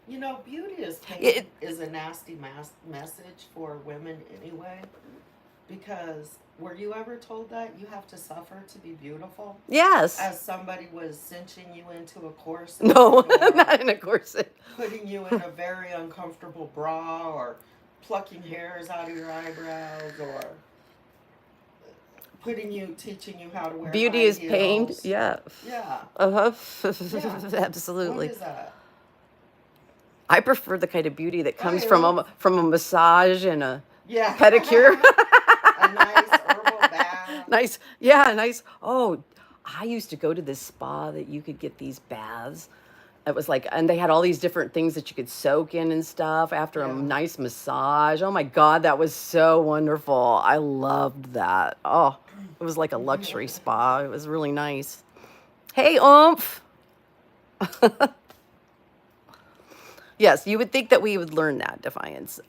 You know, beauty is pain It, is a nasty message for women anyway. Because were you ever told that you have to suffer to be beautiful? yes. As somebody was cinching you into a corset No, or not in a corset. putting you in a very uncomfortable bra or plucking hairs out of your eyebrows or teaching you how to wear Beauty high is pain. heels. Yeah. Yeah. Uh-huh. Yeah. Absolutely. What is that? I prefer the kind of beauty that comes I from a massage and a Yeah. pedicure. A nice herbal bath. Nice. Yeah, nice. Oh, I used to go to this spa that you could get these baths. It was like, and they had all these different things that you could soak in and stuff after a Yeah. nice massage. Oh my God, that was so wonderful. I loved that. Oh, it was like a luxury spa. It was really nice. Hey, oomph. Yes, you would think that we would learn that, Defiance.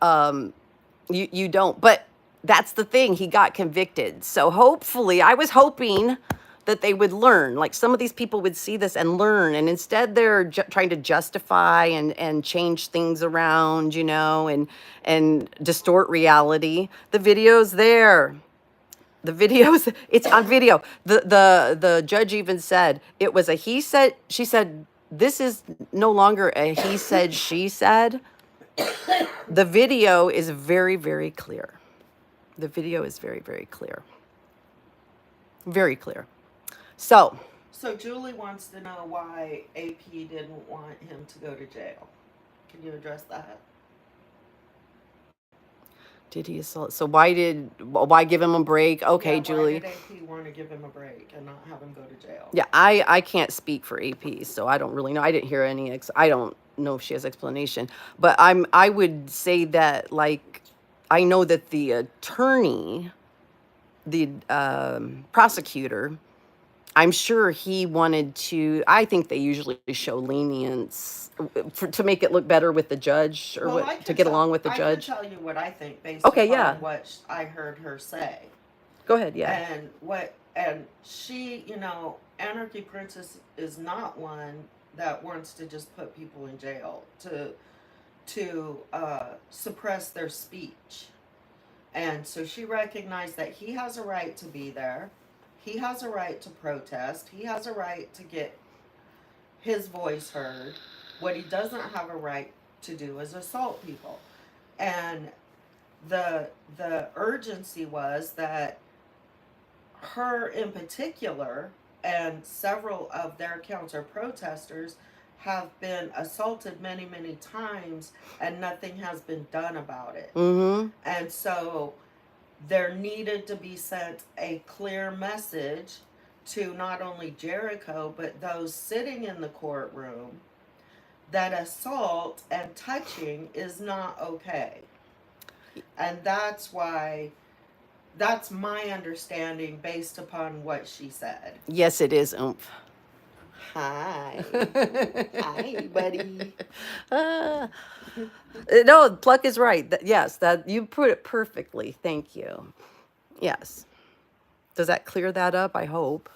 You don't, but that's the thing. He got convicted. So hopefully, I was hoping that they would learn. Like some of these people would see this and learn, and instead they're trying to justify and change things around, and distort reality. The video's there. The videos, it's on video. The judge even said it was a he said, she said, this is no longer a he said, she said. The video is very, very clear. The video is very, very clear. Very clear. So, So Julie wants to know why AP didn't want him to go to jail. Can you address that? did he assault? So why give him a break? Okay, Yeah, Julie. why did AP want to give him a break and not have him go to jail? Yeah, I can't speak for AP, so I don't really know. I didn't hear any. I don't know if she has explanation, but I would say that, like, I know that the attorney, the prosecutor, I'm sure he wanted to. I think they usually show lenience to make it look better with the judge, or Well, to get along with the I judge. can tell you what I think based Okay, upon yeah. what I heard her say. Go ahead, yeah. And she, Anarchy Princess is not one that wants to just put people in jail to suppress their speech. And so she recognized that he has a right to be there. He has a right to protest. He has a right to get his voice heard. What he doesn't have a right to do is assault people. And the urgency was that her in particular and several of their counter protesters have been assaulted many, many times and nothing has been done about it. Mm-hmm. And so there needed to be sent a clear message to not only Jericho, but those sitting in the courtroom that assault and touching is not okay. And that's my understanding based upon what she said. Yes, it is, oomph. Hi. Hi, buddy. No, Pluck is right. Yes, that you put it perfectly. Thank you. Yes. Does that clear that up? I hope.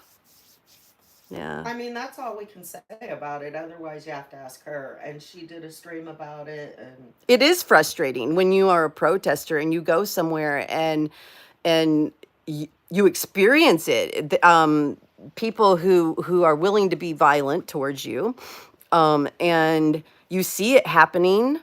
Yeah. I mean, that's all we can say about it. Otherwise, you have to ask her. And she did a stream about it. And It is frustrating when you are a protester and you go somewhere and you experience it. People who are willing to be violent towards you, and you see it happening.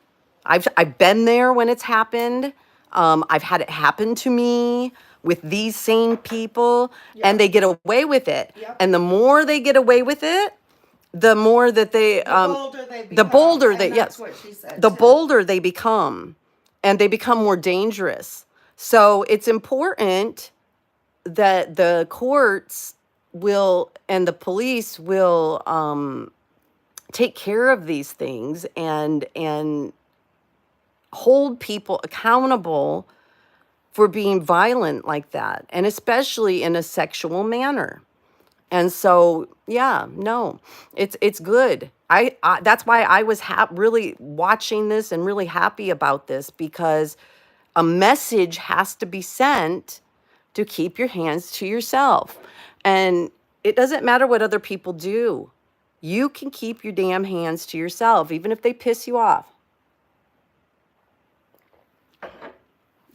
I've been there when it's happened. I've had it happen to me with these same people, and they get away with it. Yep. And the more they get away with it, the more that they bolder they become. the bolder And they that's yes what she said, the too. bolder they become, and they become more dangerous. So it's important that the courts will and the police will take care of these things and hold people accountable for being violent like that, and especially in a sexual manner. And so, yeah, no, it's good. I that's why I was really watching this and really happy about this, because a message has to be sent to keep your hands to yourself. And it doesn't matter what other people do. You can keep your damn hands to yourself, even if they piss you off.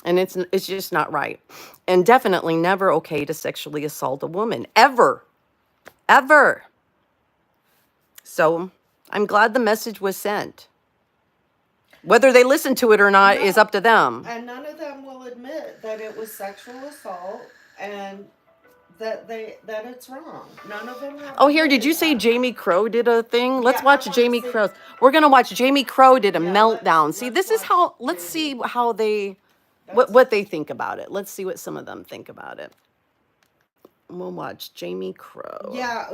And it's just not right. And definitely never okay to sexually assault a woman. Ever. Ever. So I'm glad the message was sent. Whether they listen to it or not is up to them. And none of them will admit that it was sexual assault and that it's wrong. None of them have. Oh, here, did you admitted say that. Jaime Crowe did a thing? Let's Yeah, I watch wanna Jaime see- Crowe. We're gonna watch Jaime Crowe did a Yeah, meltdown. See, let's this is watch how. Let's Jaime. see how they, That's- what they think about it. Let's see what some of them think about it. We'll watch Jaime Crowe. Yeah,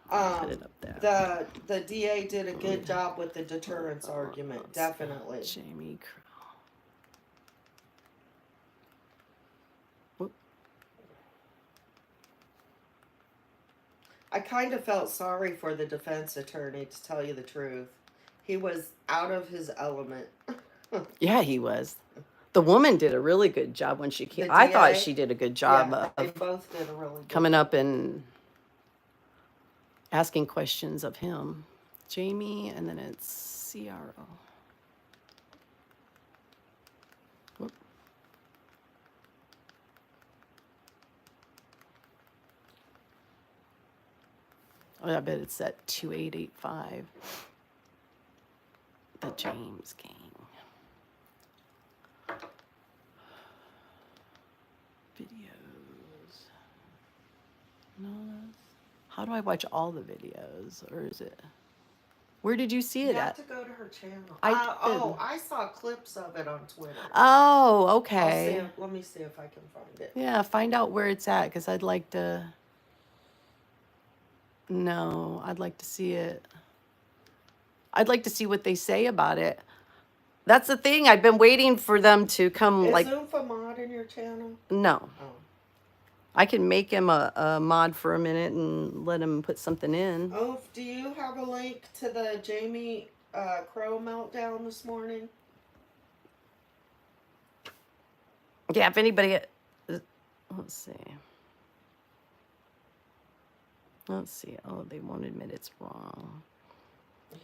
Put it up there. the DA did a good job with the deterrence argument, definitely. Jaime Crowe. Whoop. I kind of felt sorry for the defense attorney, to tell you the truth. He was out of his element. Yeah, he was. The woman did a really good job when she came. The I thought DA? she did a good job Yeah, they of both did a really good coming job. up and asking questions of him. Jamie, and then it's CRO. Whoop. Oh, I bet it's at 2885. The James Gang. Videos. No, how do I watch all the videos? Or is it? Where did you see You it have at? to go to her channel. I I saw clips of it on Twitter. Oh, I'll okay. let me see if I can find it. Yeah, find out where it's at, because I'd like to. No, I'd like to see it. I'd like to see what they say about it. That's the thing. I've been waiting for them to come. Is Like, Zoomfa mod in your channel? no, Oh. I can make him a mod for a minute and let him put something in. Oh, do you have a link to the Jaime Crowe meltdown this morning? Yeah, if anybody. Let's see. Let's see. Oh, they won't admit it's wrong.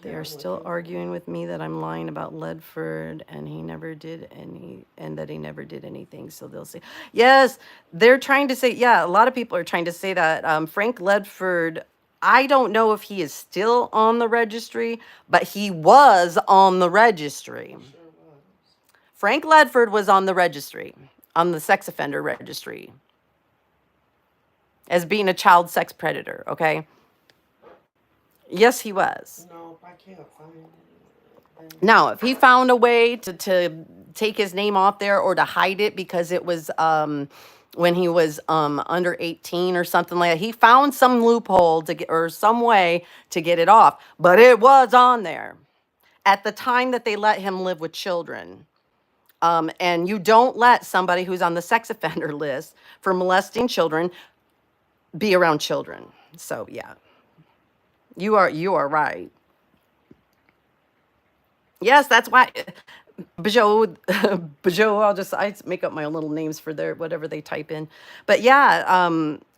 They Here, are I'm still looking. arguing with me that I'm lying about Ledford and he never did any, and that he never did anything. So they'll say, yes, they're trying to say, yeah, a lot of people are trying to say that. Frank Ledford, I don't know if he is still on the registry, but he was on the registry. Sure was. Frank Ledford was on the registry, on the sex offender registry, as being a child sex predator, okay? Yes, he was. No, I can't find it. Now, if he found a way to take his name off there or to hide it because it was when he was under 18 or something like that, he found some loophole to get, or some way to get it off. But it was on there at the time that they let him live with children. And you don't let somebody who's on the sex offender list for molesting children be around children. So yeah, you are right. Yes, that's why Bajo, I make up my own little names for their whatever they type in. But yeah,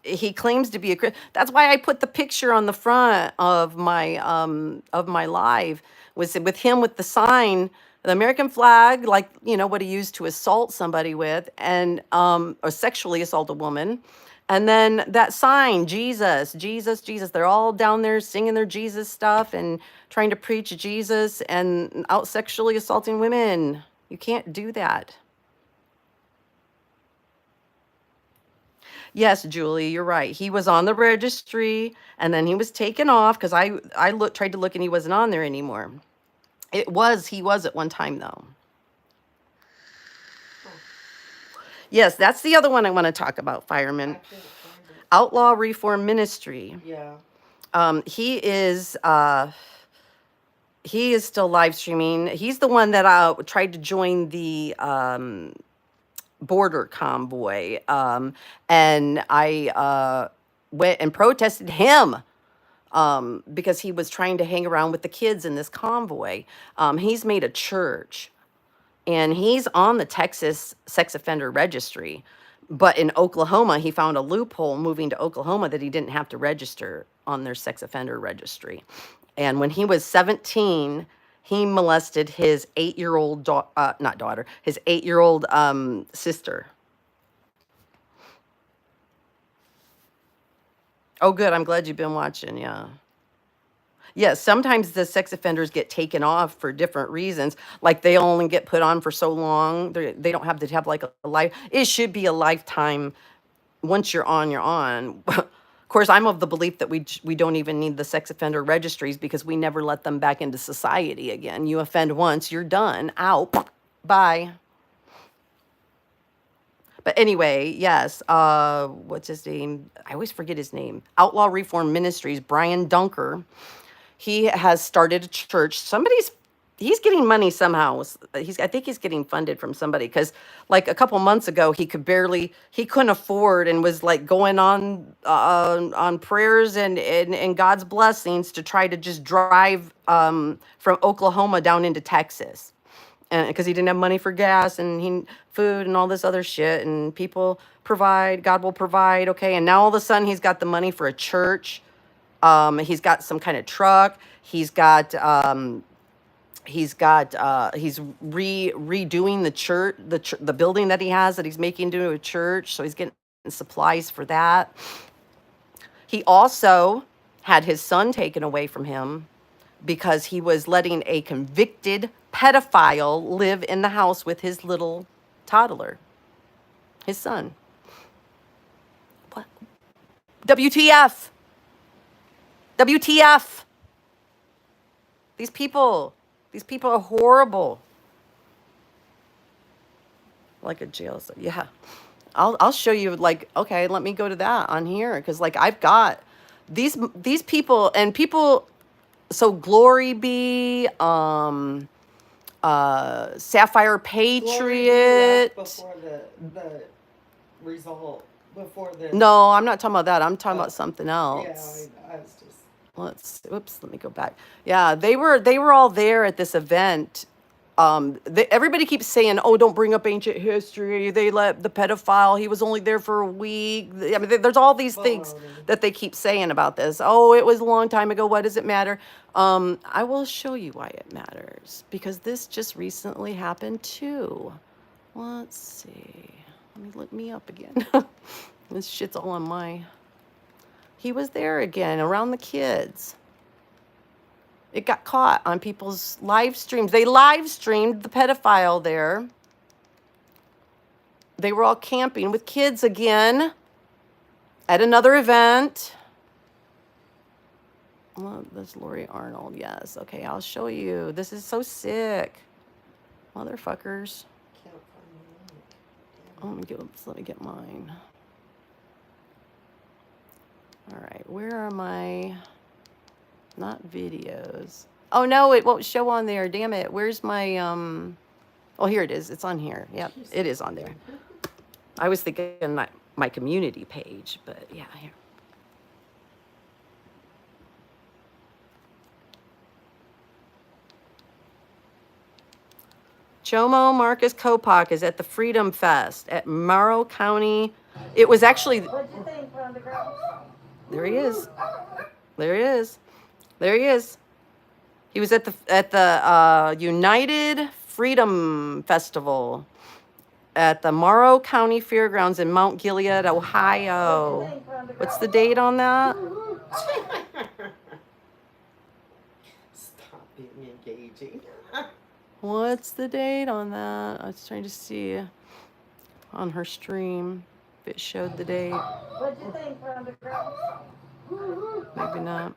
he claims to be a Christian. That's why I put the picture on the front of my live, was with him with the sign, the American flag, like, you know, what he used to assault somebody with, and or sexually assault a woman. And then that sign, Jesus, Jesus, Jesus. They're all down there singing their Jesus stuff and trying to preach Jesus and out sexually assaulting women. You can't do that. Yes, Julie, you're right. He was on the registry and then he was taken off because I tried to look and he wasn't on there anymore. He was at one time though. Yes, that's the other one I want to talk about, I fireman. can't find it. Outlaw Reform Ministry. Yeah. He is still live streaming. He's the one that tried to join the border convoy. And I went and protested him because he was trying to hang around with the kids in this convoy. He's made a church. And he's on the Texas sex offender registry. But in Oklahoma, he found a loophole moving to Oklahoma that he didn't have to register on their sex offender registry. And when he was 17, he molested his 8-year-old not daughter, his 8-year-old sister. Oh, good. I'm glad you've been watching. Yeah. Yeah, sometimes the sex offenders get taken off for different reasons. Like they only get put on for so long. They don't have to have like a life. It should be a lifetime. Once you're on, you're on. Of course, I'm of the belief that we don't even need the sex offender registries because we never let them back into society again. You offend once, you're done. Out. Bye. But anyway, yes. What's his name? I always forget his name. Outlaw Reform Ministries, Brian Dunker. He has started a church. He's getting money somehow. I think he's getting funded from somebody because like a couple months ago, he couldn't afford and was like going on prayers and God's blessings to try to just drive from Oklahoma down into Texas. And because he didn't have money for gas and food and all this other shit, and people provide, God will provide. Okay. And now all of a sudden he's got the money for a church. He's got some kind of truck. He's redoing the church, the building that he has that he's making into a church. So he's getting supplies for that. He also had his son taken away from him because he was letting a convicted pedophile live in the house with his little toddler, his son. What? WTF? WTF? These people are horrible. Like a jail cell. Yeah. I'll show you, like, okay, let me go to that on here. Because like I've got these people and people. So Glory be Sapphire Patriot. Before the result. Before the No, I'm not talking about that. I'm talking about something else. Yeah, I was just Let me go back. Yeah, they were all there at this event. Everybody keeps saying, "Oh, don't bring up ancient history." They let the pedophile. He was only there for a week. I mean, there's all these things that they keep saying about this. Oh, it was a long time ago. What does it matter? I will show you why it matters because this just recently happened too. Let's see. Let me look me up again. This shit's all on my. He was there again around the kids. It got caught on people's live streams. They live streamed the pedophile there. They were all camping with kids again at another event. Oh, that's Lori Arnold. Yes. Okay, I'll show you. This is so sick. Motherfuckers. can't find the link. Oh, let me get mine. All right, where are my, not videos. Oh no, it won't show on there, damn it. Where's my, oh, here it is, it's on here. Yep, it is on there. I was thinking my community page, but yeah, here. Chomo Marcus Kopak is at the Freedom Fest at Morrow County. It was actually, What'd you think, Wonder Girl? there he is. There he is. There he is. He was at the United Freedom Festival at the Morrow County Fairgrounds in Mount Gilead, Ohio. What's the date on that? Stop being engaging. What's the date on that? I was trying to see on her stream if it showed the date. What'd you think, Wonder Girl? Maybe not.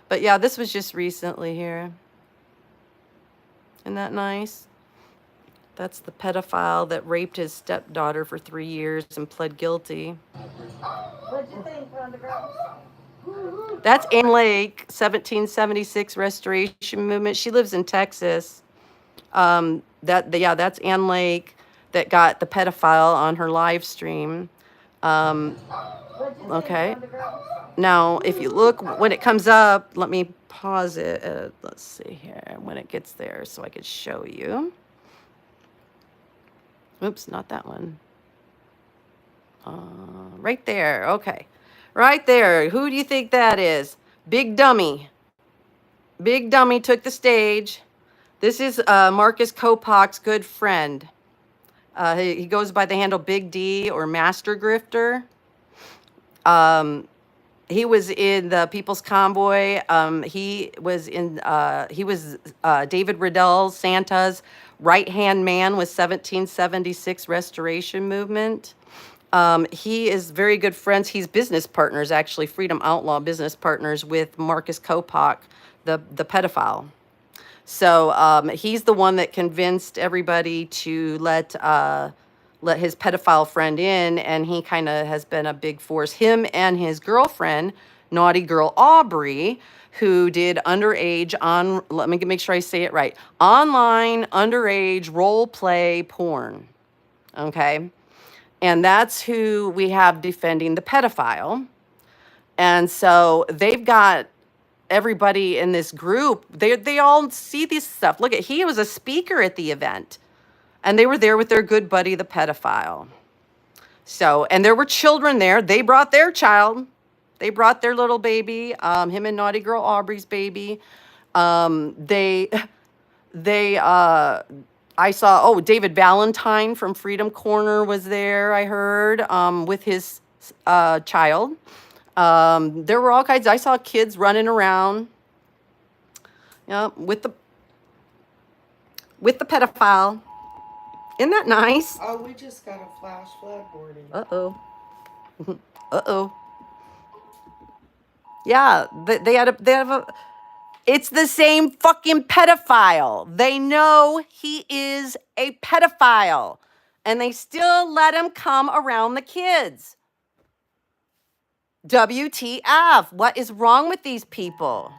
But yeah, this was just recently here. Isn't that nice? That's the pedophile that raped his stepdaughter for 3 years and pled guilty. What'd you think, Wonder Girl? That's Ann Lake, 1776 Restoration Movement. She lives in Texas. That's Ann Lake that got the pedophile on her live stream. What'd you think, Okay. Wonder Girl? Now, if you look, when it comes up, let me pause it. Let's see here, when it gets there so I could show you. Oops, not that one. Right there. Okay. Right there. Who do you think that is? Big Dummy. Big Dummy took the stage. This is Marcus Kopach's good friend. He goes by the handle Big D or Master Grifter. He was in the People's Convoy. He was David Riddell, Santa's right-hand man with 1776 Restoration Movement. He is very good friends. He's business partners, actually, Freedom Outlaw business partners with Marcus Kopach, the pedophile. So he's the one that convinced everybody to let his pedophile friend in, and he kind of has been a big force. Him and his girlfriend, naughty girl Aubrey, who did underage on, let me make sure I say it right, online underage role play porn. Okay. And that's who we have defending the pedophile. And so they've got everybody in this group, they all see this stuff. Look at, he was a speaker at the event, and they were there with their good buddy, the pedophile. So, and there were children there. They brought their child. They brought their little baby, him and naughty girl Aubrey's baby. I saw, David Valentine from Freedom Corner was there, I heard, with his child. There were all kinds. I saw kids running around, with the pedophile. Isn't that nice? Oh, we just got a flash flood warning. Uh-oh. Uh-oh. Yeah, they have a, it's the same fucking pedophile. They know he is a pedophile, and they still let him come around the kids. WTF? What is wrong with these people?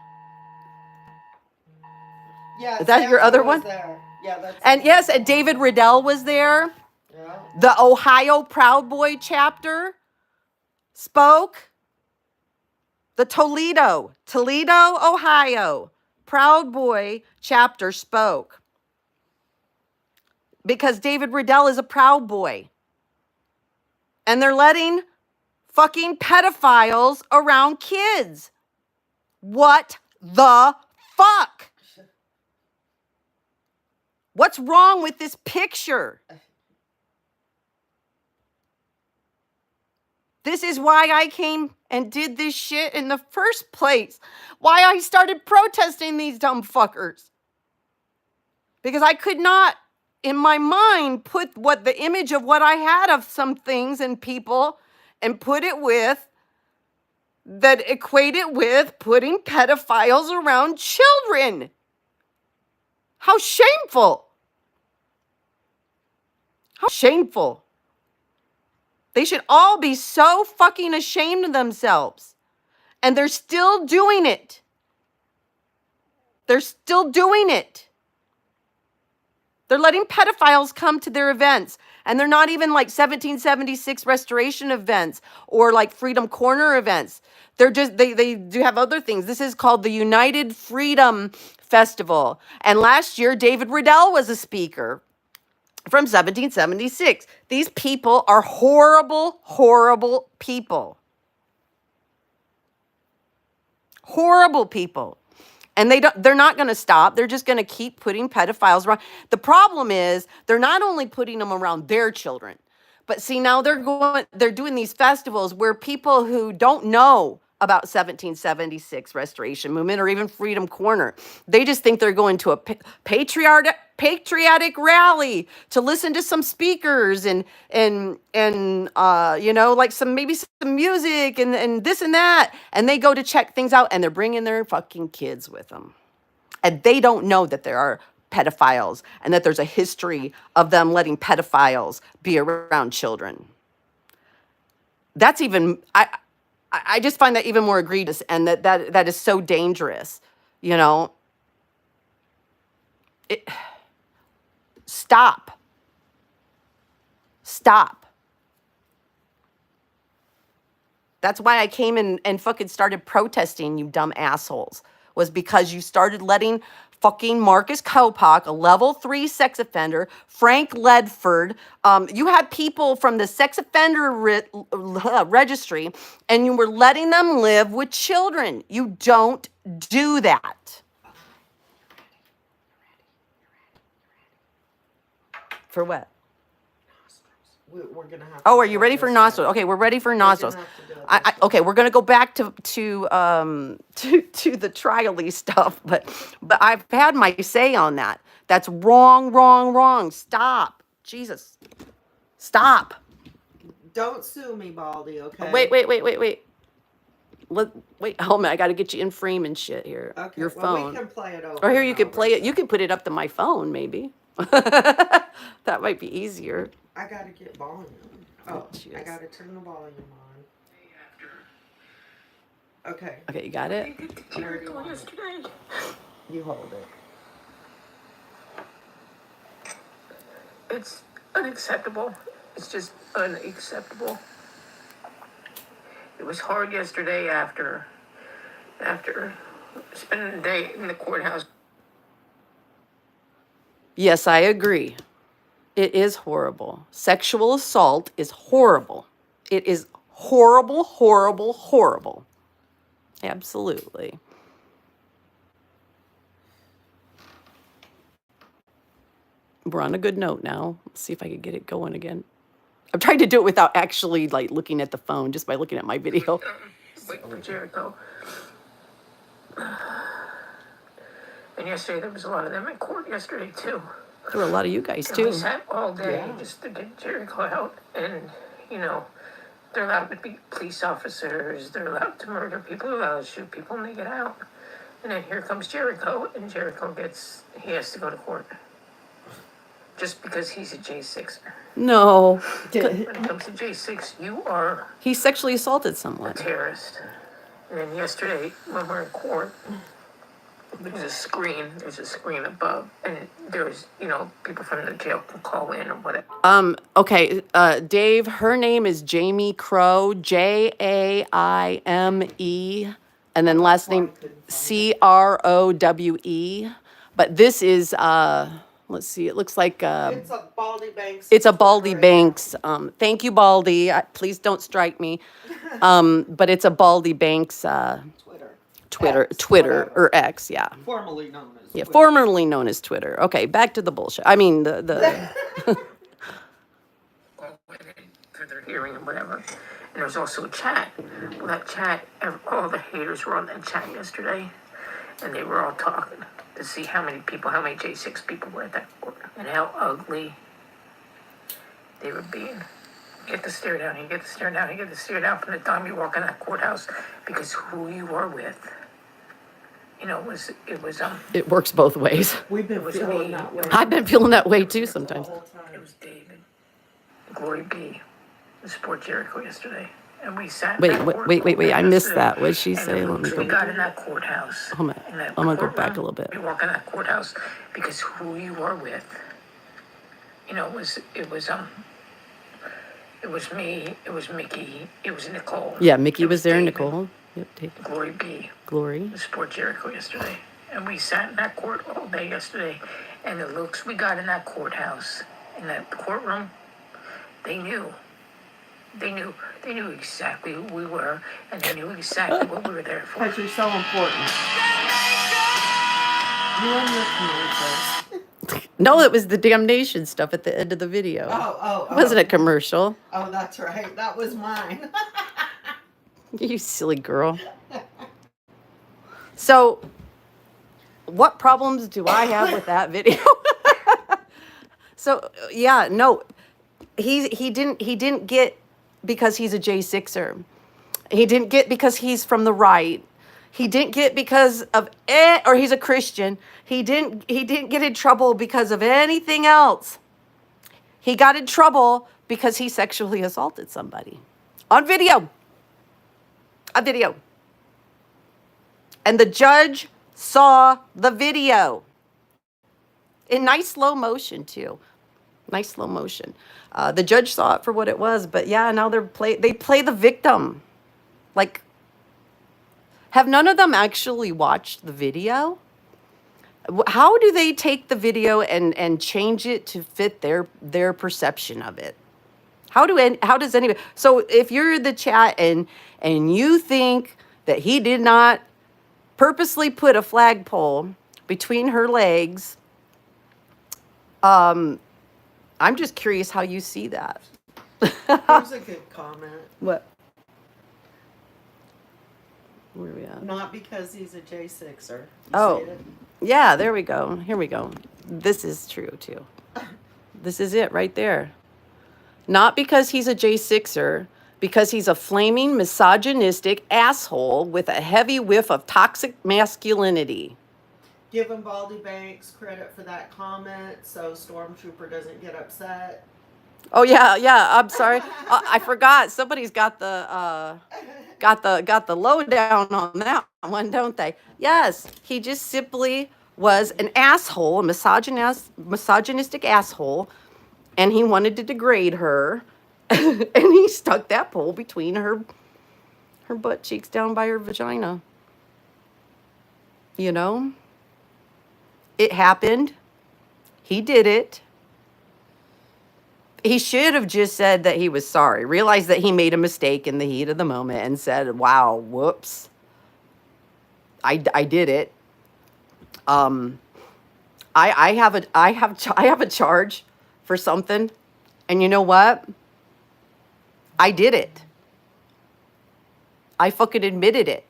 Yeah, Is that your other was one? there. Yeah, that's. And yes, and David Riddell was there. Yeah. The Ohio Proud Boy chapter spoke. The Toledo, Ohio Proud Boy chapter spoke. Because David Riddell is a Proud Boy. And they're letting fucking pedophiles around kids. What the fuck? What's wrong with this picture? This is why I came and did this shit in the first place. Why I started protesting these dumb fuckers. Because I could not, in my mind, put what the image of what I had of some things and people and put it with, that equate it with putting pedophiles around children. How shameful. How shameful. They should all be so fucking ashamed of themselves. And they're still doing it. They're still doing it. They're letting pedophiles come to their events. And they're not even like 1776 restoration events or like Freedom Corner events. They're just, they do have other things. This is called the United Freedom Festival. And last year, David Riddell was a speaker from 1776. These people are horrible, horrible people. Horrible people. And they're not going to stop. They're just going to keep putting pedophiles around. The problem is they're not only putting them around their children, but see, now they're doing these festivals where people who don't know about 1776 Restoration Movement or even Freedom Corner, they just think they're going to a patriotic rally to listen to some speakers and like maybe some music and this and that, and they go to check things out and they're bringing their fucking kids with them, and they don't know that there are pedophiles and that there's a history of them letting pedophiles be around children. That's even, I just find that even more egregious, and that is so dangerous, Stop. That's why I came in and fucking started protesting, you dumb assholes. was because you started letting fucking Marcus Kopak, a level 3 sex offender, Frank Ledford, you had people from the sex offender registry, and you were letting them live with children. You don't do that. For what? We're gonna have. Oh, to are do you it ready for this nostrils? way. Okay, we're ready for We're gonna nostrils. have to do it this way. Okay, we're gonna go back to the trial-y stuff, but I've had my say on that. That's wrong, wrong, wrong. Stop, Jesus, stop. Don't sue me, Baldy. Okay. Wait. Wait, hold on. I got to get you in frame and shit here. Okay. Your Well, phone. we can play it over. Or here and you could over, play it. so. You could put it up to my phone, maybe. That might be easier. I gotta get volume. Oh, Jeez. I gotta turn the volume on. Okay. Okay, you got it? Jericho yesterday. You hold it. It's unacceptable. It's just unacceptable. It was hard yesterday after spending the day in the courthouse. Yes, I agree. It is horrible. Sexual assault is horrible. It is horrible, horrible, horrible. Absolutely. We're on a good note now. Let's see if I can get it going again. I'm trying to do it without actually like looking at the phone, just by looking at my video. Waiting for Jericho. And yesterday there was a lot of them in court yesterday too. There were a lot of you guys And too. we sat all day Yeah. just to get Jericho out, and they're allowed to be police officers. They're allowed to murder people. They're allowed to shoot people, and they get out. And then here comes Jericho, and Jericho he has to go to court just because he's a J6er. No, When it comes to J6, you are he sexually assaulted a someone. terrorist. And then yesterday, when we're in court, there's a screen above, and there's, people from the jail can call in or whatever. Okay, Dave, her name is Jaime Crowe, Jaime, and then last name Crowe. But this is, let's see, it looks like, It's a Baldy Banks. it's a Baldy Twitter Banks. Thank you, Baldy. Please don't strike me. But it's a Baldy Banks account. Twitter, X, Twitter whatever. or X, yeah. Formerly known as. Yeah, Twitter. formerly known as Twitter. Okay, back to the bullshit. I mean, the For their hearing and whatever. And there's also a chat. Well, that chat, all the haters were on that chat yesterday, and they were all talking to see how many J6 people were at that court, and how ugly they were being. Get the stare down, you get the stare down, you get the stare down from the time you walk in that courthouse, because who you are with, it works both ways. We've been was feeling me. that way. I've been feeling that way too sometimes. The whole time. it was David, Glory be, the Sport Jericho yesterday, and we sat in Wait, that court wait, I missed yesterday, that. What did she and say? the Let me looks go we got in that courthouse. I'm gonna go back a little bit. You walk in that courthouse because who you are with, it was me, it was Mickey, it was Nicole. Yeah, Mickey it was there, David, Nicole. Yep, David. Glory be, Glory. the Sport Jericho yesterday. And we sat in that court all day yesterday, and the looks we got in that courthouse, in that courtroom, they knew exactly who we were, and they knew exactly what we were there for. Because you're so important. You and your commercials. No, it was the damnation stuff at the end of the video. Oh. It wasn't a commercial. Oh, that's right. That was mine. You silly girl. So, what problems do I have with that video? So, yeah, no, he didn't get because he's a J6er. He didn't get because he's from the right. He didn't get because of or he's a Christian. He didn't get in trouble because of anything else. He got in trouble because he sexually assaulted somebody on video. A video. And the judge saw the video in nice slow motion too. Nice slow motion. The judge saw it for what it was, but yeah, now they play the victim. Like, Have none of them actually watched the video? How do they take the video and change it to fit their perception of it? How does anybody? So if you're in the chat and you think that he did not purposely put a flagpole between her legs, I'm just curious how you see that. Here's a good comment. What? Where are we at? Not because he's a J6er. Oh, yeah, there we go. Here we go. This is true too. This is it right there. Not because he's a J6er, because he's a flaming misogynistic asshole with a heavy whiff of toxic masculinity. Giving Baldy Banks credit for that comment so Stormtrooper doesn't get upset. Oh yeah, I'm sorry. I forgot. Somebody's got the lowdown on that one, don't they? Yes, he just simply was an asshole, a misogynistic asshole, and he wanted to degrade her, and he stuck that pole between her butt cheeks down by her vagina. You know? It happened. He did it. He should have just said that he was sorry, realized that he made a mistake in the heat of the moment and said, wow, whoops. I did it. I have a charge for something. And you know what? I did it. I fucking admitted it.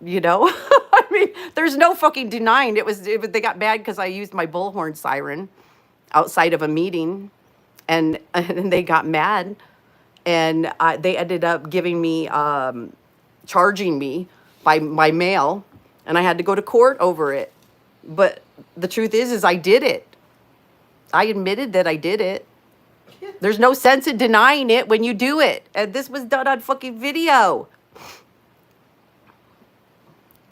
You know? I mean, there's no fucking denying it was they got mad because I used my bullhorn siren outside of a meeting. And they got mad, and they ended up giving me, charging me by mail, and I had to go to court over it. But the truth is I did it. I admitted that I did it. There's no sense in denying it when you do it. And this was done on fucking video.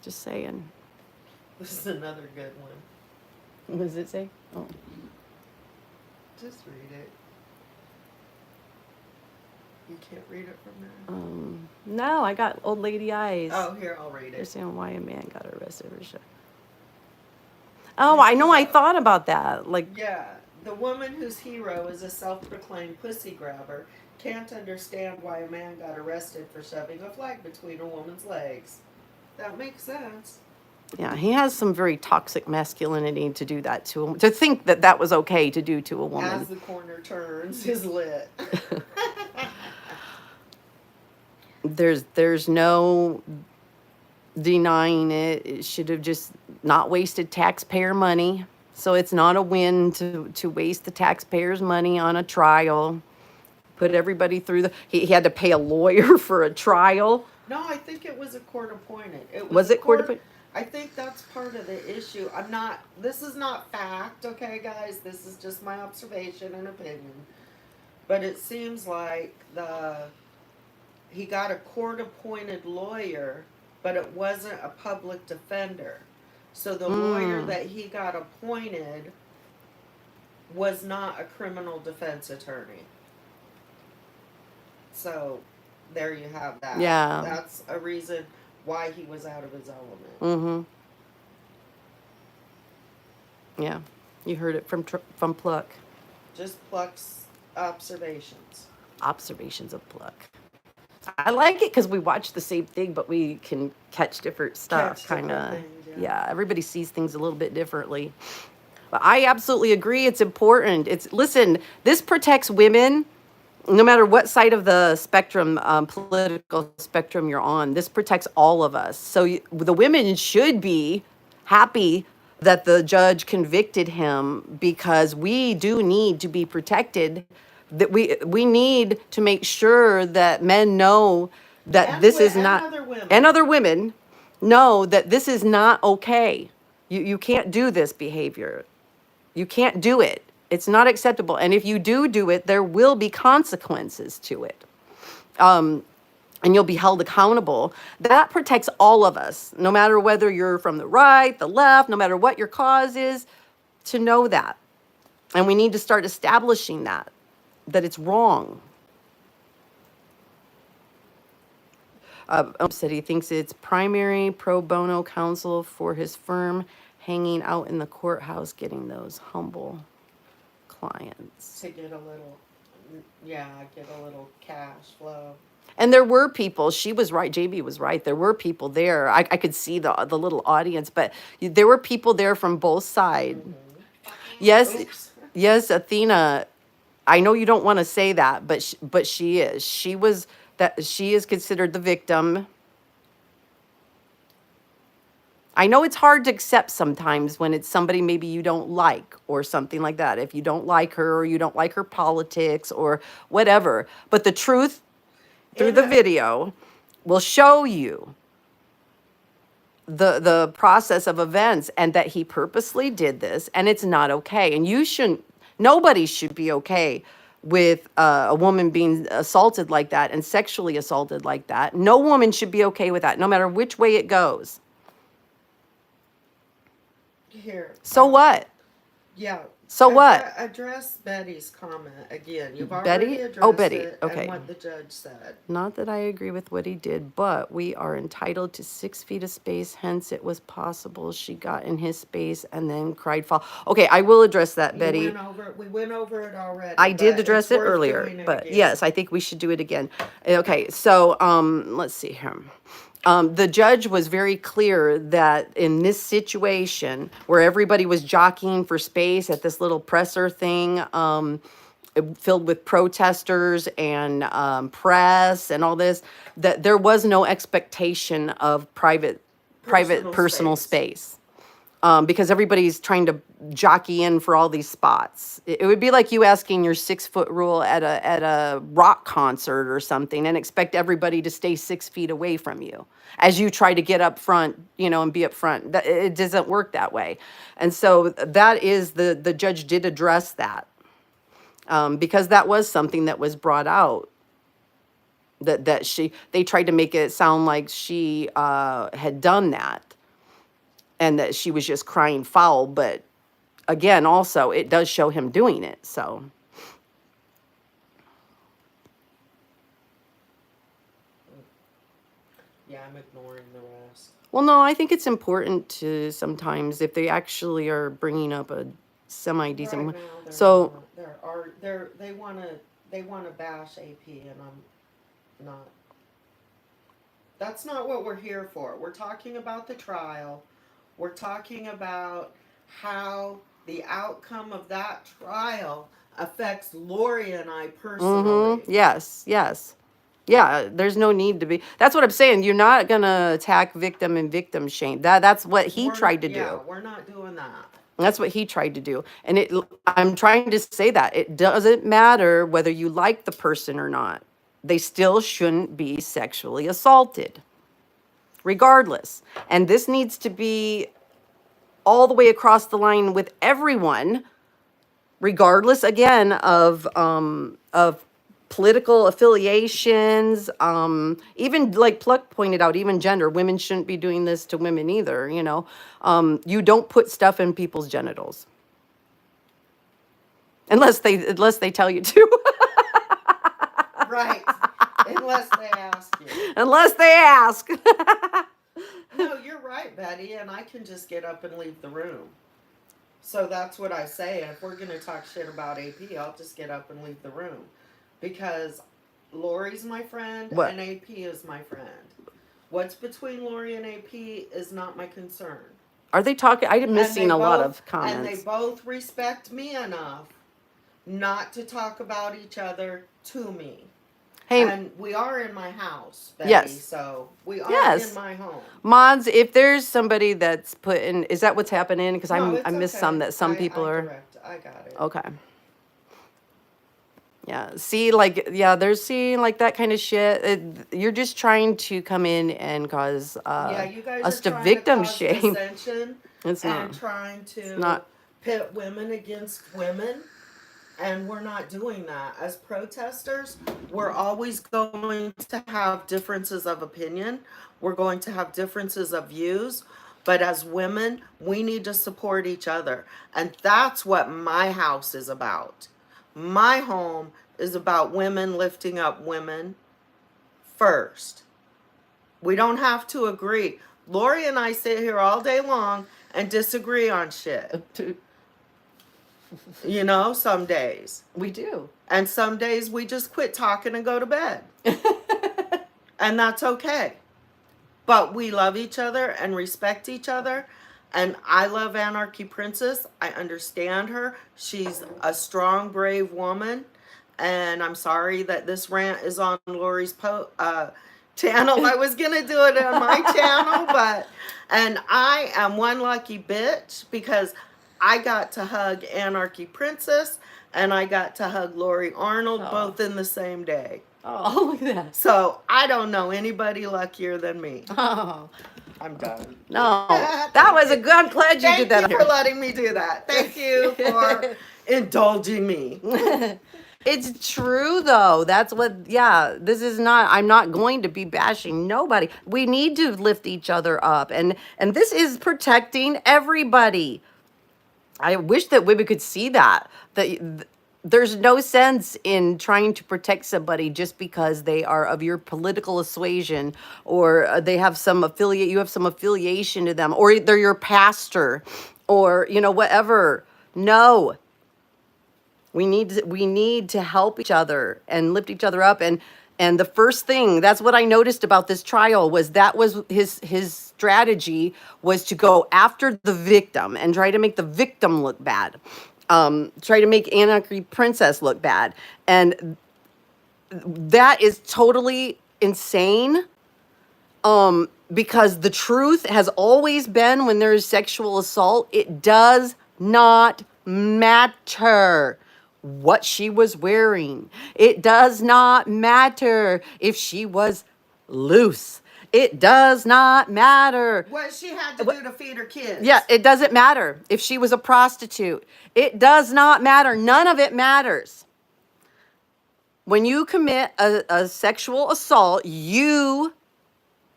Just saying. This is another good one. What does it say? Oh. Just read it. You can't read it from there? No, I got old lady eyes. Oh, here, I'll read They're it. saying why a man got arrested for sure. Oh, I know. I thought about that. Like, Yeah, the woman whose hero is a self-proclaimed pussy grabber can't understand why a man got arrested for shoving a flag between a woman's legs. That makes sense. yeah, he has some very toxic masculinity to do that to him. To think that that was okay to do to a As woman. the corner turns, is lit. There's no denying it. It should have just not wasted taxpayer money. So it's not a win to waste the taxpayers' money on a trial. Put everybody through he had to pay a lawyer for a trial. No, I think it was a court appointed. Was it court appointed? I think that's part of the issue. This is not fact, okay, guys? This is just my observation and opinion. But it seems like he got a court-appointed lawyer, but it wasn't a public defender. So the lawyer that he got appointed was not a criminal defense attorney. So there you have that. Yeah. That's a reason why he was out of his element. Mm-hmm. Yeah. You heard it from Pluck. Just Pluck's observations. Observations of Pluck. I like it because we watch the same thing, but we can catch different stuff, kind of. Yeah, everybody sees things a little bit differently. But I absolutely agree. It's important. Listen, this protects women, no matter what side of the spectrum, political spectrum you're on. This protects all of us. So the women should be happy that the judge convicted him, because we do need to be protected. That we need to make sure that men know that this is not, and other women know that this is not okay. You can't do this behavior. You can't do it. It's not acceptable. And if you do it, there will be consequences to it. And you'll be held accountable. That protects all of us, no matter whether you're from the right, the left, no matter what your cause is, to know that. And we need to start establishing that it's wrong. said he thinks it's primary pro bono counsel for his firm, hanging out in the courthouse, getting those humble clients. To get a little, yeah, get a little cash flow. And there were people, she was right, JB was right. There were people there. I could see the little audience, but there were people there from both sides. Yes, Oops. yes, Athena, I know you don't want to say that, but she is. She is considered the victim. I know it's hard to accept sometimes when it's somebody maybe you don't like or something like that. If you don't like her or you don't like her politics or whatever. But the truth through And the video will show you the process of events and that he purposely did this and it's not okay. And nobody should be okay with a woman being assaulted like that and sexually assaulted like that. No woman should be okay with that, no matter which way it goes. here. So what? Yeah. So what? Address Betty's comment again. You've Betty? already addressed Oh, Betty. it Okay. and what the judge said. Not that I agree with what he did, but we are entitled to 6 feet of space. Hence, it was possible she got in his space and then cried foul. Okay, I will address that, Betty. We went over it already. I did but address it's it worth earlier, doing it but again. yes, I think we should do it again. Okay, so let's see here. The judge was very clear that in this situation where everybody was jockeying for space at this little presser thing, filled with protesters and press and all this, that there was no expectation of private personal space. Because everybody's trying to jockey in for all these spots. It would be like you asking your 6-foot rule at a rock concert or something and expect everybody to stay 6 feet away from you as you try to get up front, and be up front. It doesn't work that way. And so that is the judge did address that because that was something that was brought out. That they tried to make it sound like she had done that. And that she was just crying foul, but again, also, it does show him doing it, so. Yeah, I'm ignoring the rest. Well, no, I think it's important to sometimes, if they actually are bringing up a semi-decent, Right now, they're so, not. They wanna bash AP, and I'm not. That's not what we're here for. We're talking about the trial. We're talking about how the outcome of that trial affects Lori and I personally. yes. Yeah, there's no need to be, that's what I'm saying, you're not gonna attack victim and victim shame. That's what he tried to do. Yeah, we're not doing that. That's what he tried to do. And I'm trying to say that it doesn't matter whether you like the person or not. They still shouldn't be sexually assaulted, regardless. And this needs to be all the way across the line with everyone, regardless, again, of political affiliations, even like Pluck pointed out, even gender. Women shouldn't be doing this to women either, You don't put stuff in people's genitals. Unless they tell you to. Right. Unless they ask you. Unless they ask. No, you're right, Betty, and I can just get up and leave the room. So that's what I say. If we're going to talk shit about AP, I'll just get up and leave the room. Because Lori's my friend and AP is my friend. What's between Lori and AP is not my concern. Are they talking? I'm missing a lot of comments. And they both respect me enough not to talk about each other to me. Hey, and we are in my house, Betty, yes. So we are in my home. Mods, if there's somebody that's putting, is that what's happening? Because I missed okay. some people are. I got it. Okay. Yeah. See, they're seeing like that kind of shit. You're just trying to come in and cause you guys us are to trying victim to cause shame. dissension It's and not. trying to pit women against women. And we're not doing that. As protesters, we're always going to have differences of opinion. We're going to have differences of views. But as women, we need to support each other. And that's what my house is about. My home is about women lifting up women first. We don't have to agree. Lori and I sit here all day long and disagree on shit. You know, some days. We do. And some days we just quit talking and go to bed. And that's okay. But we love each other and respect each other. And I love Anarchy Princess. I understand her. She's a strong, brave woman. And I'm sorry that this rant is on Lori's channel. I was going to do it on my channel, but, and I am one lucky bitch because I got to hug Anarchy Princess and I got to hug Lori Arnold both in the same day. Oh, look at that. So I don't know anybody luckier than me. Oh, I'm done. no. That was a good, I'm glad you did that. Thank you for letting me do that. Thank you for indulging me. It's true though. That's what, yeah, this is not, I'm not going to be bashing nobody. We need to lift each other up. And this is protecting everybody. I wish that women could see that there's no sense in trying to protect somebody just because they are of your political persuasion or they have some you have some affiliation to them, or they're your pastor, or, you know, whatever. No. We need to help each other and lift each other up. And the first thing, that's what I noticed about this trial, was his strategy was to go after the victim and try to make the victim look bad. Try to make Anarchy Princess look bad. And that is totally insane. Because the truth has always been, when there is sexual assault, it does not matter what she was wearing. It does not matter if she was loose. It does not matter What she had to do to feed her kids. Yeah, it doesn't matter if she was a prostitute. It does not matter. None of it matters. When you commit a sexual assault, you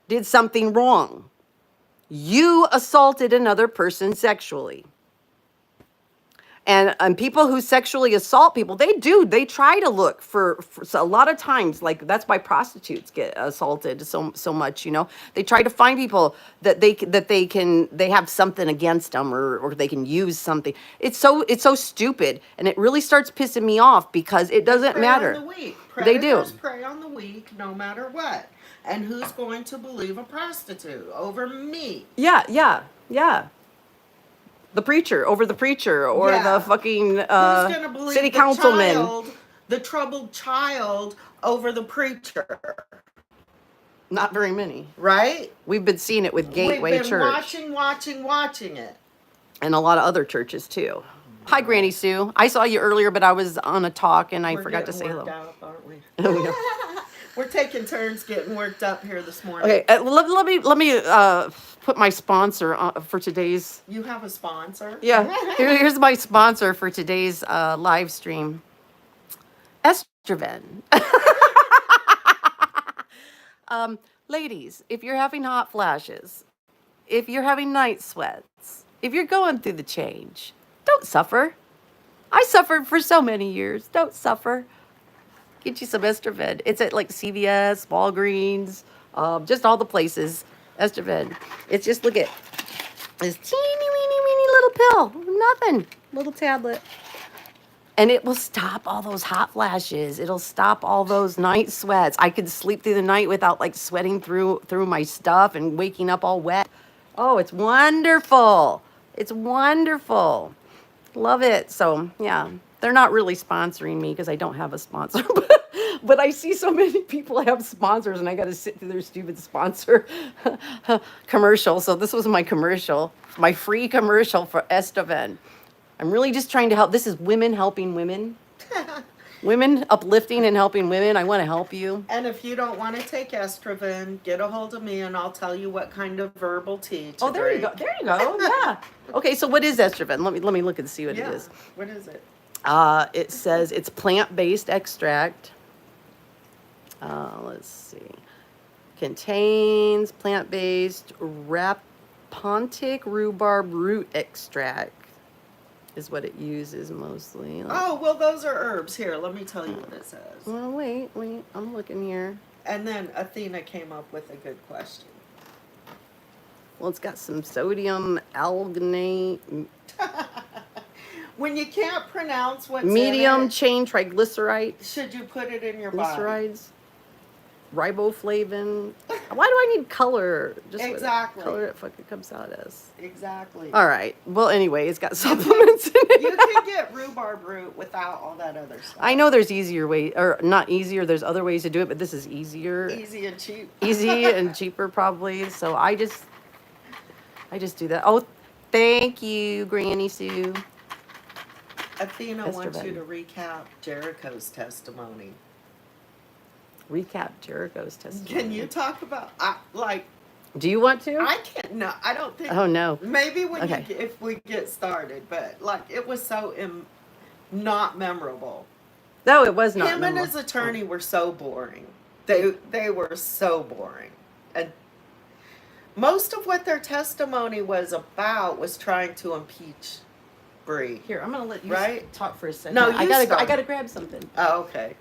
did something wrong. You assaulted another person sexually. And people who sexually assault people, they try to look for so a lot of times, like, that's why prostitutes get assaulted so much, you know. They try to find people that they have something against them, or they can use something. It's so stupid, and it really starts pissing me off because it doesn't Prey matter. on the weak. They do. Predators prey on the weak no matter what. And who's going to believe a prostitute over me? Yeah. The preacher over the preacher, or the fucking Who's gonna believe city the councilman. child, the troubled child, over the preacher? Not very many. Right? We've been seeing it with Gateway We've been Church. watching it. And a lot of other churches too. Hi, Granny Sue. I saw you earlier, but I was on a talk and I forgot to say hello. We're getting worked out, aren't we? We're taking turns getting worked up here this morning. Okay, let me put my sponsor for today's. You have a sponsor? Yeah, here's my sponsor for today's live stream. Estroven. Ladies, if you're having hot flashes, if you're having night sweats, if you're going through the change, don't suffer. I suffered for so many years. Don't suffer. Get you some Estroven. It's at like CVS, Walgreens, just all the places. Estroven. It's just, look at this teeny weeny little pill. Nothing. Little tablet. And it will stop all those hot flashes. It'll stop all those night sweats. I could sleep through the night without like sweating through my stuff and waking up all wet. Oh, it's wonderful. It's wonderful. Love it. So, yeah. They're not really sponsoring me because I don't have a sponsor. But I see so many people have sponsors and I got to sit through their stupid sponsor commercial. So this was my commercial, my free commercial for Estroven. I'm really just trying to help. This is women helping women. Women uplifting and helping women. I want to help you. And if you don't want to take Estroven, get a hold of me and I'll tell you what kind of herbal tea to there you go. There you go. Yeah. Okay, so what is Estroven? Let me look and see what it is. What is it? It says it's plant-based extract. Let's see. Contains plant-based Rapontic rhubarb root extract is what it uses mostly. Oh, well, those are herbs. Here, let me tell you what it says. Well, wait. I'm looking here. And then Athena came up with a good question. Well, it's got some sodium alginate, When you can't pronounce what's medium in it, chain triglyceride, should you put it in your body? glycerides, riboflavin. Why do I need color? Just what Exactly. color it fucking comes out as. Exactly. All right. Well, anyway, it's got supplements in it. You can get rhubarb root without all that other stuff. I know there's easier way, or not easier. There's other ways to do it, but this is easier, Easy and cheap. easy and cheaper probably. So I just do that. Oh, thank you, Granny Sue. Athena Esther wants you to Benton. recap Jericho's testimony. Recap Jericho's testimony. Can you talk about Do you want to? I can't. No, I don't think. Oh no. Maybe when Okay. if we get started, but like it was so not memorable. No, it was not. Him and memorable. his attorney were so boring. They were so boring, and most of what their testimony was about was trying to impeach Bree. Here, I'm gonna let you Right? talk for a second. No, I you gotta start. I gotta grab something. Oh, okay.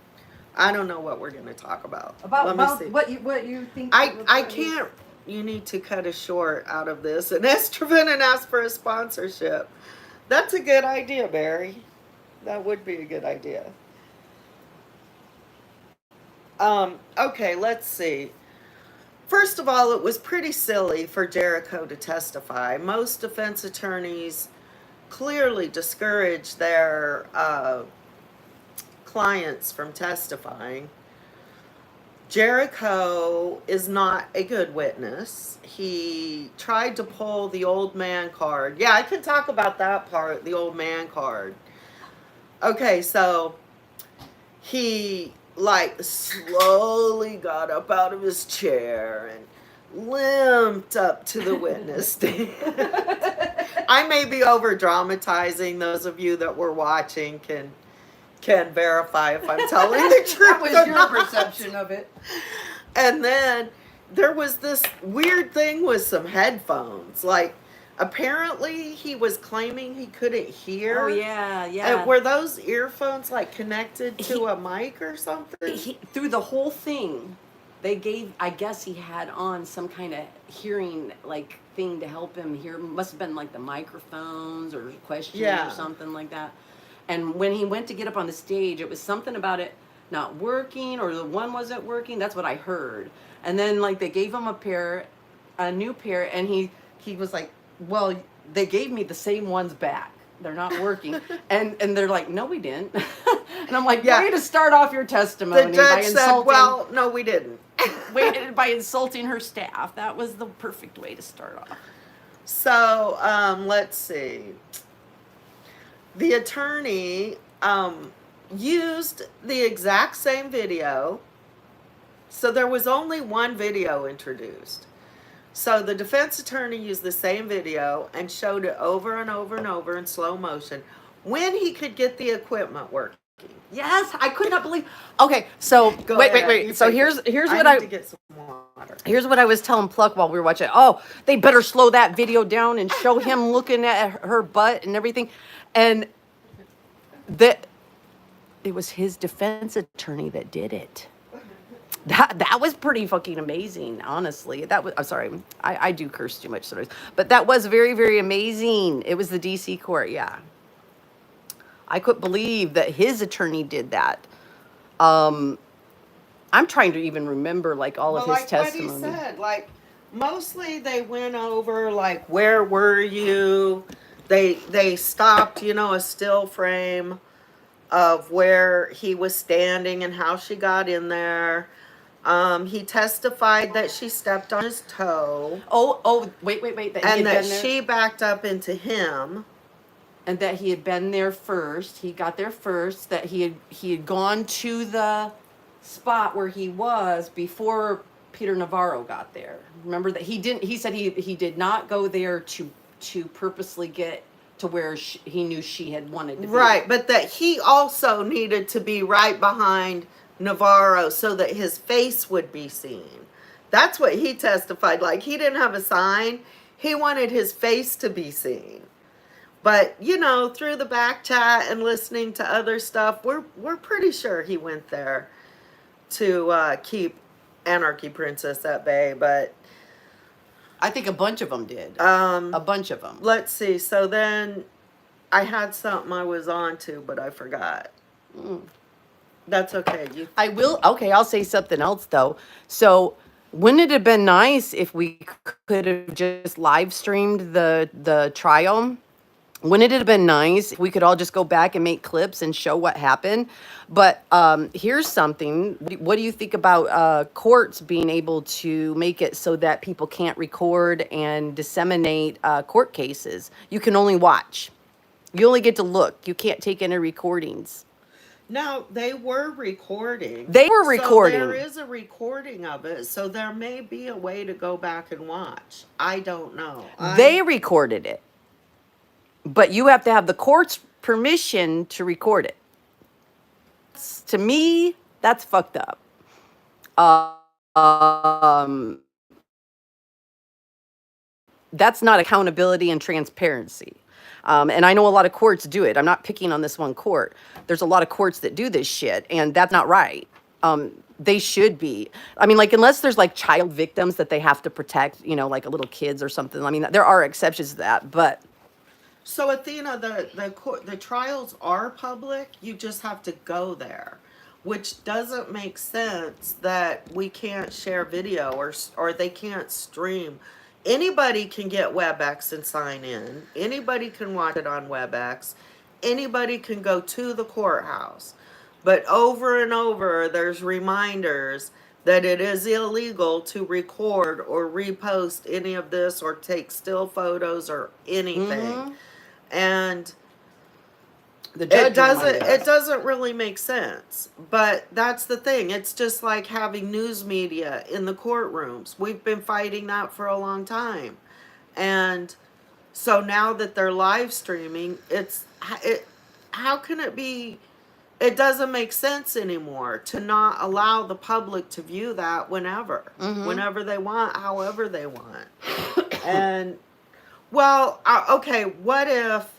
I don't know what we're going to talk about. Let me see. what you think. I can't. You need to cut a short out of this and Estroven and ask for a sponsorship. That's a good idea, Barry. That would be a good idea. Okay, let's see. First of all, it was pretty silly for Jericho to testify. Most defense attorneys clearly discourage their clients from testifying. Jericho is not a good witness. He tried to pull the old man card. Yeah, I can talk about that part, the old man card. Okay, so he like slowly got up out of his chair and limped up to the witness stand. I may be over dramatizing. Those of you that were watching can verify if I'm telling the truth. That was or your not. perception of it. And then there was this weird thing with some headphones. Like, apparently he was claiming he couldn't hear. Oh yeah. Were those earphones like connected to a mic or something? Through the whole thing, they gave. I guess he had on some kind of hearing like thing to help him hear. Must have been like the microphones or questions Yeah. or something like that. And when he went to get up on the stage, it was something about it not working or the one wasn't working. That's what I heard. And then like they gave him a new pair, and he was like, well, they gave me the same ones back. They're not working. and they're like, no, we didn't. And I'm like, Yeah. way to start off your testimony The by judge said, insulting, well, no, we didn't. by insulting her staff. That was the perfect way to start off. So, let's see. The attorney used the exact same video. So there was only one video introduced. So the defense attorney used the same video and showed it over and over and over in slow motion when he could get the equipment working. Yes, I could not believe. Okay, so Go wait. ahead, you So take here's it. what need to get some water. Here's what I was telling Pluck while we were watching. Oh, they better slow that video down and show him looking at her butt and everything. And it was his defense attorney that did it. That was pretty fucking amazing, honestly. I'm sorry, I do curse too much sometimes, but that was very, very amazing. It was the DC court, yeah. I couldn't believe that his attorney did that. I'm trying to even remember like all of his like testimony. what he said, like mostly they went over like where were you? They stopped, a still frame of where he was standing and how she got in there. He testified that she stepped on his toe. Oh, wait. And that she backed up into him. And that he had been there first. He got there first. That he had gone to the spot where he was before Peter Navarro got there. Remember that he didn't. He said he did not go there to purposely get to where he knew she had wanted to be. Right, but that he also needed to be right behind Navarro so that his face would be seen. That's what he testified. Like, he didn't have a sign. He wanted his face to be seen. But, through the back chat and listening to other stuff, we're pretty sure he went there to keep Anarchy Princess at bay, but I think a bunch of them did. A bunch of them. let's see. So then I had something I was on to, but I forgot. That's okay. I will. Okay, I'll say something else though. So, wouldn't it have been nice if we could have just live streamed the trial? Wouldn't it have been nice if we could all just go back and make clips and show what happened? But here's something. What do you think about courts being able to make it so that people can't record and disseminate court cases? You can only watch. You only get to look. You can't take any recordings. Now, they were recording. They were recording. So there is a recording of it. So there may be a way to go back and watch. I don't know. They recorded it. But you have to have the court's permission to record it. To me, that's fucked up. That's not accountability and transparency. And I know a lot of courts do it. I'm not picking on this one court. There's a lot of courts that do this shit, and that's not right. They should be. I mean, like, unless there's like child victims that they have to protect, you know, like little kids or something. I mean, there are exceptions to that, but. So, Athena, the trials are public. You just have to go there, which doesn't make sense that we can't share video or they can't stream. Anybody can get WebEx and sign in. Anybody can watch it on WebEx. Anybody can go to the courthouse. But over and over, there's reminders that it is illegal to record or repost any of this or take still photos or anything. And The judge it doesn't really make sense. But that's the thing. It's just like having news media in the courtrooms. We've been fighting that for a long time. And so now that they're live streaming, how can it be? It doesn't make sense anymore to not allow the public to view that whenever they want, however they want. And well, okay, what if,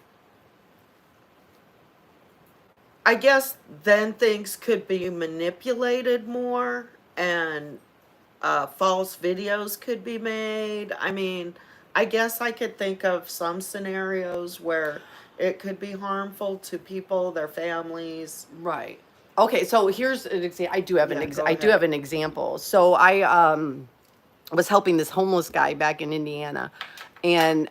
I guess then things could be manipulated more and false videos could be made. I mean, I guess I could think of some scenarios where it could be harmful to people, their families. Right. Okay, so here's an example. I do have Yeah, go I do ahead. have an example. So I was helping this homeless guy back in Indiana, and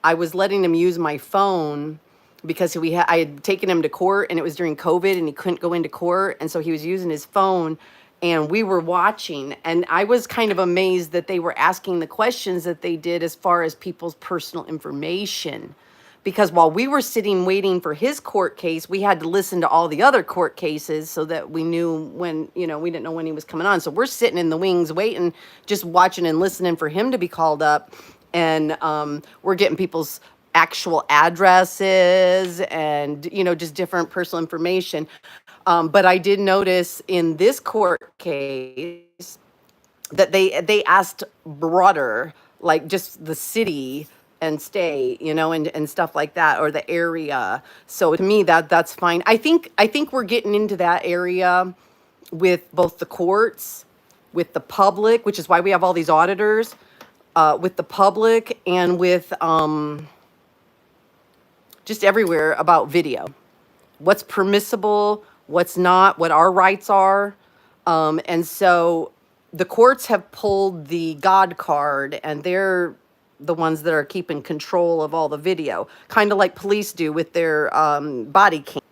I was letting him use my phone because I had taken him to court, and it was during COVID, and he couldn't go into court, and so he was using his phone, and we were watching, and I was kind of amazed that they were asking the questions that they did as far as people's personal information. Because while we were sitting waiting for his court case, we had to listen to all the other court cases so that we knew when, we didn't know when he was coming on. So we're sitting in the wings waiting, just watching and listening for him to be called up. And we're getting people's actual addresses and, just different personal information. But I did notice in this court case that they asked broader, like just the city and state, and stuff like that, or the area. So to me, that's fine. I think we're getting into that area with both the courts, with the public, which is why we have all these auditors, with the public and with just everywhere about video. What's permissible, what's not, what our rights are. And so the courts have pulled the God card, and they're the ones that are keeping control of all the video, kind of like police do with their body cam.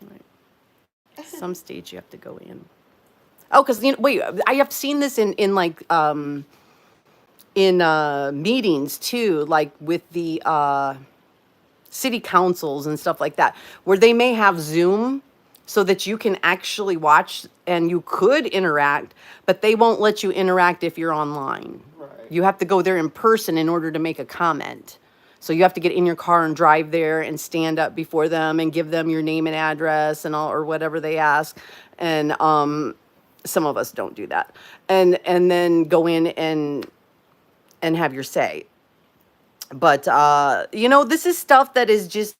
Right. Some stage you have to go in. Oh, because wait, I have seen this in meetings too, like with the city councils and stuff like that, where they may have Zoom so that you can actually watch and you could interact, but they won't let you interact if you're online. Right. You have to go there in person in order to make a comment. So you have to get in your car and drive there and stand up before them and give them your name and address and all, or whatever they ask. And some of us don't do that. And then go in and have your say. But this is stuff that is just,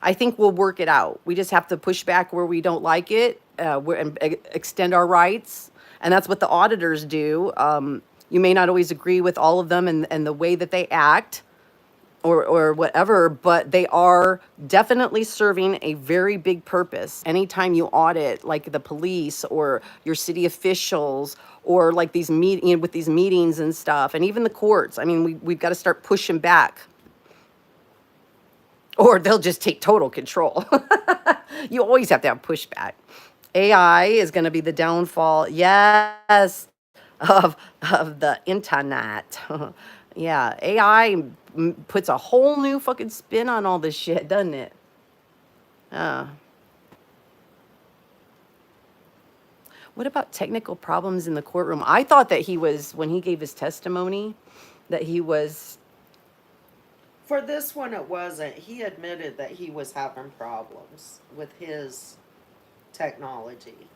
I think we'll work it out. We just have to push back where we don't like it, and extend our rights. And that's what the auditors do. You may not always agree with all of them and the way that they act or whatever, but they are definitely serving a very big purpose. Anytime you audit, like the police or your city officials, or like these with these meetings and stuff, and even the courts. I mean, we've got to start pushing back, or they'll just take total control. You always have to have pushback. AI is going to be the downfall, yes, of the internet. Yeah, AI puts a whole new fucking spin on all this shit, doesn't it? What about technical problems in the courtroom? I thought that he was, when he gave his testimony, that he was. For this one, it wasn't. He admitted that he was having problems with his technology.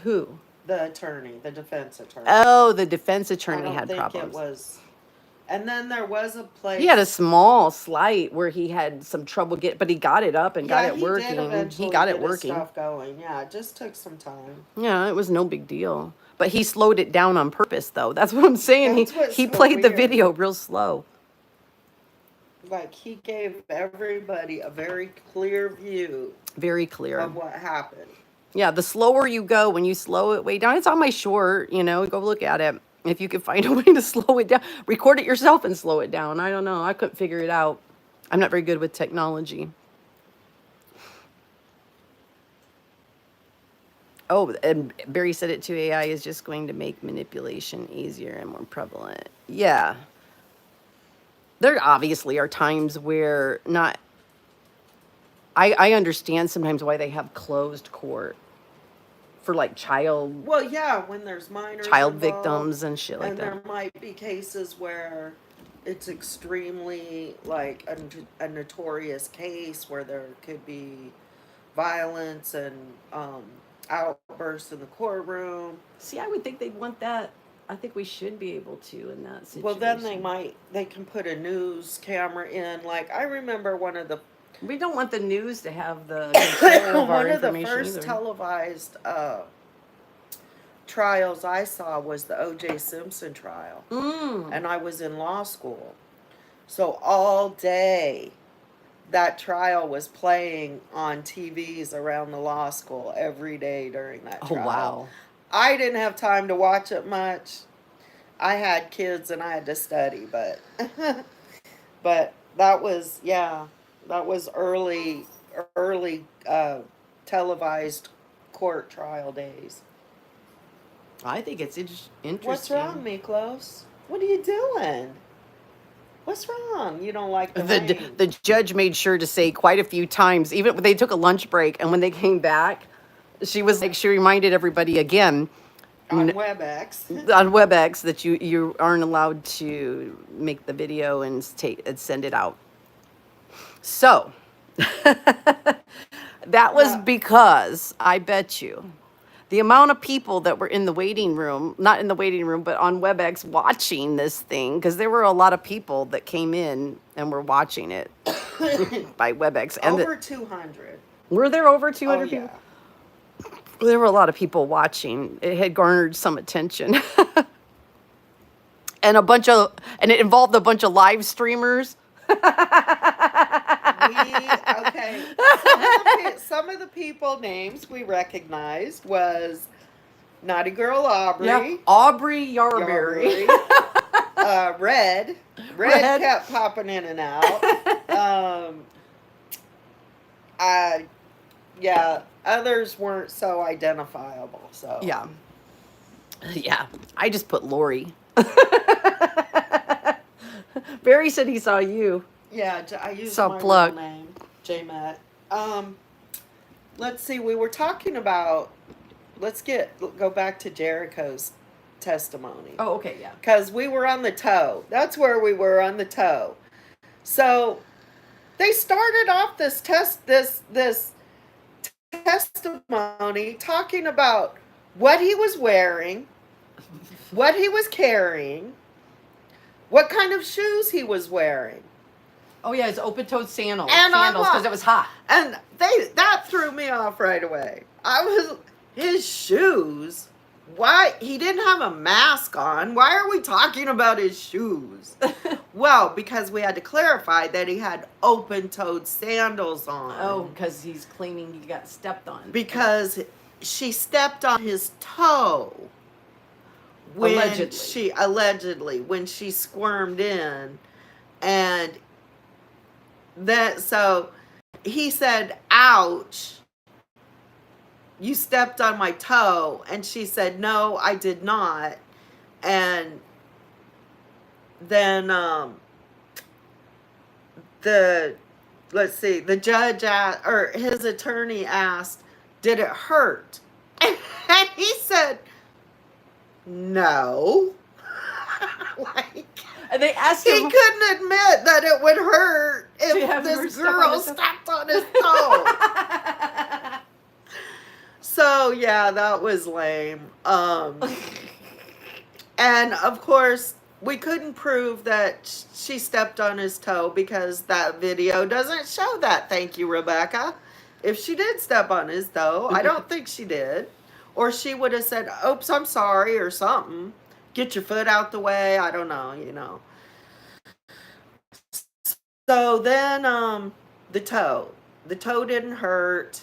Who? The attorney, the defense attorney. Oh, the defense I attorney don't had think problems. it was. And then there was a place. He had a small slight where he had some trouble but he got it up and got it Did working. eventually He got get it his working. stuff going. Yeah, it just took some time. Yeah, it was no big deal. But he slowed it down on purpose, though. That's what I'm saying. That's what's He so played the weird. video real slow. Like, he gave everybody a very clear view Very clear. of what happened. Yeah, the slower you go, when you slow it way down, it's on my short, go look at it. If you can find a way to slow it down, record it yourself and slow it down. I don't know. I couldn't figure it out. I'm not very good with technology. Oh, and Barry said it too. AI is just going to make manipulation easier and more prevalent. Yeah. There obviously are times where not. I understand sometimes why they have closed court for like child Well, yeah, when there's minors involved, victims and shit like and that. there might be cases where it's extremely like a notorious case where there could be violence and outbursts in the courtroom. See, I would think they'd want that. I think we should be able to in that situation. Well, then they can put a news camera in. Like, I remember one of the We don't want the news to have the control of our one of the information first either. televised trials I saw was the O.J. Simpson trial. And I was in law school. So all day, that trial was playing on TVs around the law school every day during that Oh, trial. wow. I didn't have time to watch it much. I had kids and I had to study, but but that was early televised court trial days. I think it's interesting. What's wrong, Miklos? What are you doing? What's wrong? You don't like the rain. The judge made sure to say quite a few times, even when they took a lunch break, and when they came back, she reminded everybody again on WebEx. on WebEx that you aren't allowed to make the video and send it out. So that was because I bet you the amount of people that were in the waiting room, not in the waiting room, but on WebEx watching this thing, because there were a lot of people that came in and were watching it by WebEx. And over 200. Were there over 200 people? Yeah. There were a lot of people watching. It had garnered some attention. And it involved a bunch of live streamers. Okay. Some of the people names we recognized was Naughty Girl Aubrey. Yeah, Aubrey Yarberry. Red kept popping in and out. Others weren't so identifiable. So Yeah. I just put Lori. Barry said he saw you. Yeah, I used Saw my plug. real name, J-Matt. Let's see. We were talking about. Go back to Jericho's testimony. Oh, okay, yeah. Because we were on the toe. That's where we were, on the toe. So they started off this testimony talking about what he was wearing, what he was carrying, what kind of shoes he was wearing, Oh yeah, his open-toed sandals. And I'm Sandals because like- it was hot. And that threw me off right away. His shoes. Why he didn't have a mask on? Why are we talking about his shoes? Well, because we had to clarify that he had open-toed sandals on. Oh, because he's claiming he got stepped on. Because she stepped on his toe. When Allegedly. when she squirmed in, and so he said, "Ouch, you stepped on my toe," and she said, "No, I did not." And then the judge or his attorney asked, "Did it hurt?" And he said, "No." Like, And they asked he him. couldn't admit that it would hurt To have if her this step on girl his toe. stepped on his toe. So yeah, that was lame. And of course, we couldn't prove that she stepped on his toe because that video doesn't show that. Thank you, Rebecca. If she did step on his toe, I don't think she did. Or she would have said, "Oops, I'm sorry," or something. Get your foot out the way. I don't know, So then the toe. The toe didn't hurt.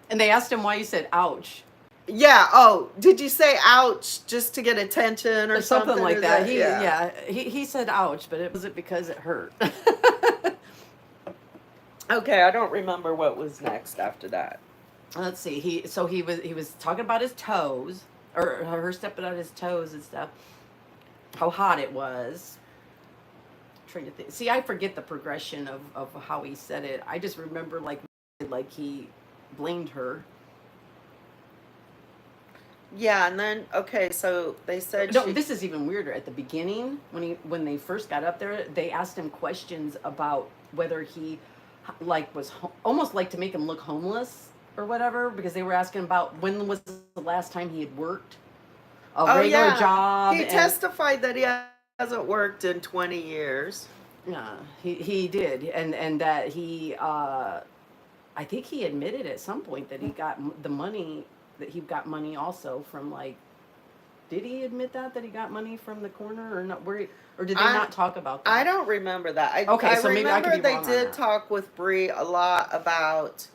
And they asked him why he said "ouch" Yeah. Oh, did you say "ouch" just to get attention or or something like Is that. that- He said "ouch," but it wasn't because it hurt. Okay, I don't remember what was next after that. Let's see. He was talking about his toes, or her stepping on his toes and stuff. How hot it was. Trying to think. See, I forget the progression of how he said it. I just remember like he blamed her. Yeah, and then okay, so they said No, this is even weirder. At the beginning, when they first got up there, they asked him questions about whether he was almost like to make him look homeless or whatever, because they were asking about when was the last time he had worked a regular job. He testified that he hasn't worked in 20 years. Yeah, he did, and that he I think he admitted at some point that he got the money, that he got money also from like. Did he admit that he got money from the corner or not? Or did they not talk about that? I don't remember that. I So maybe I could be remember wrong on they did that. talk with Bree a lot about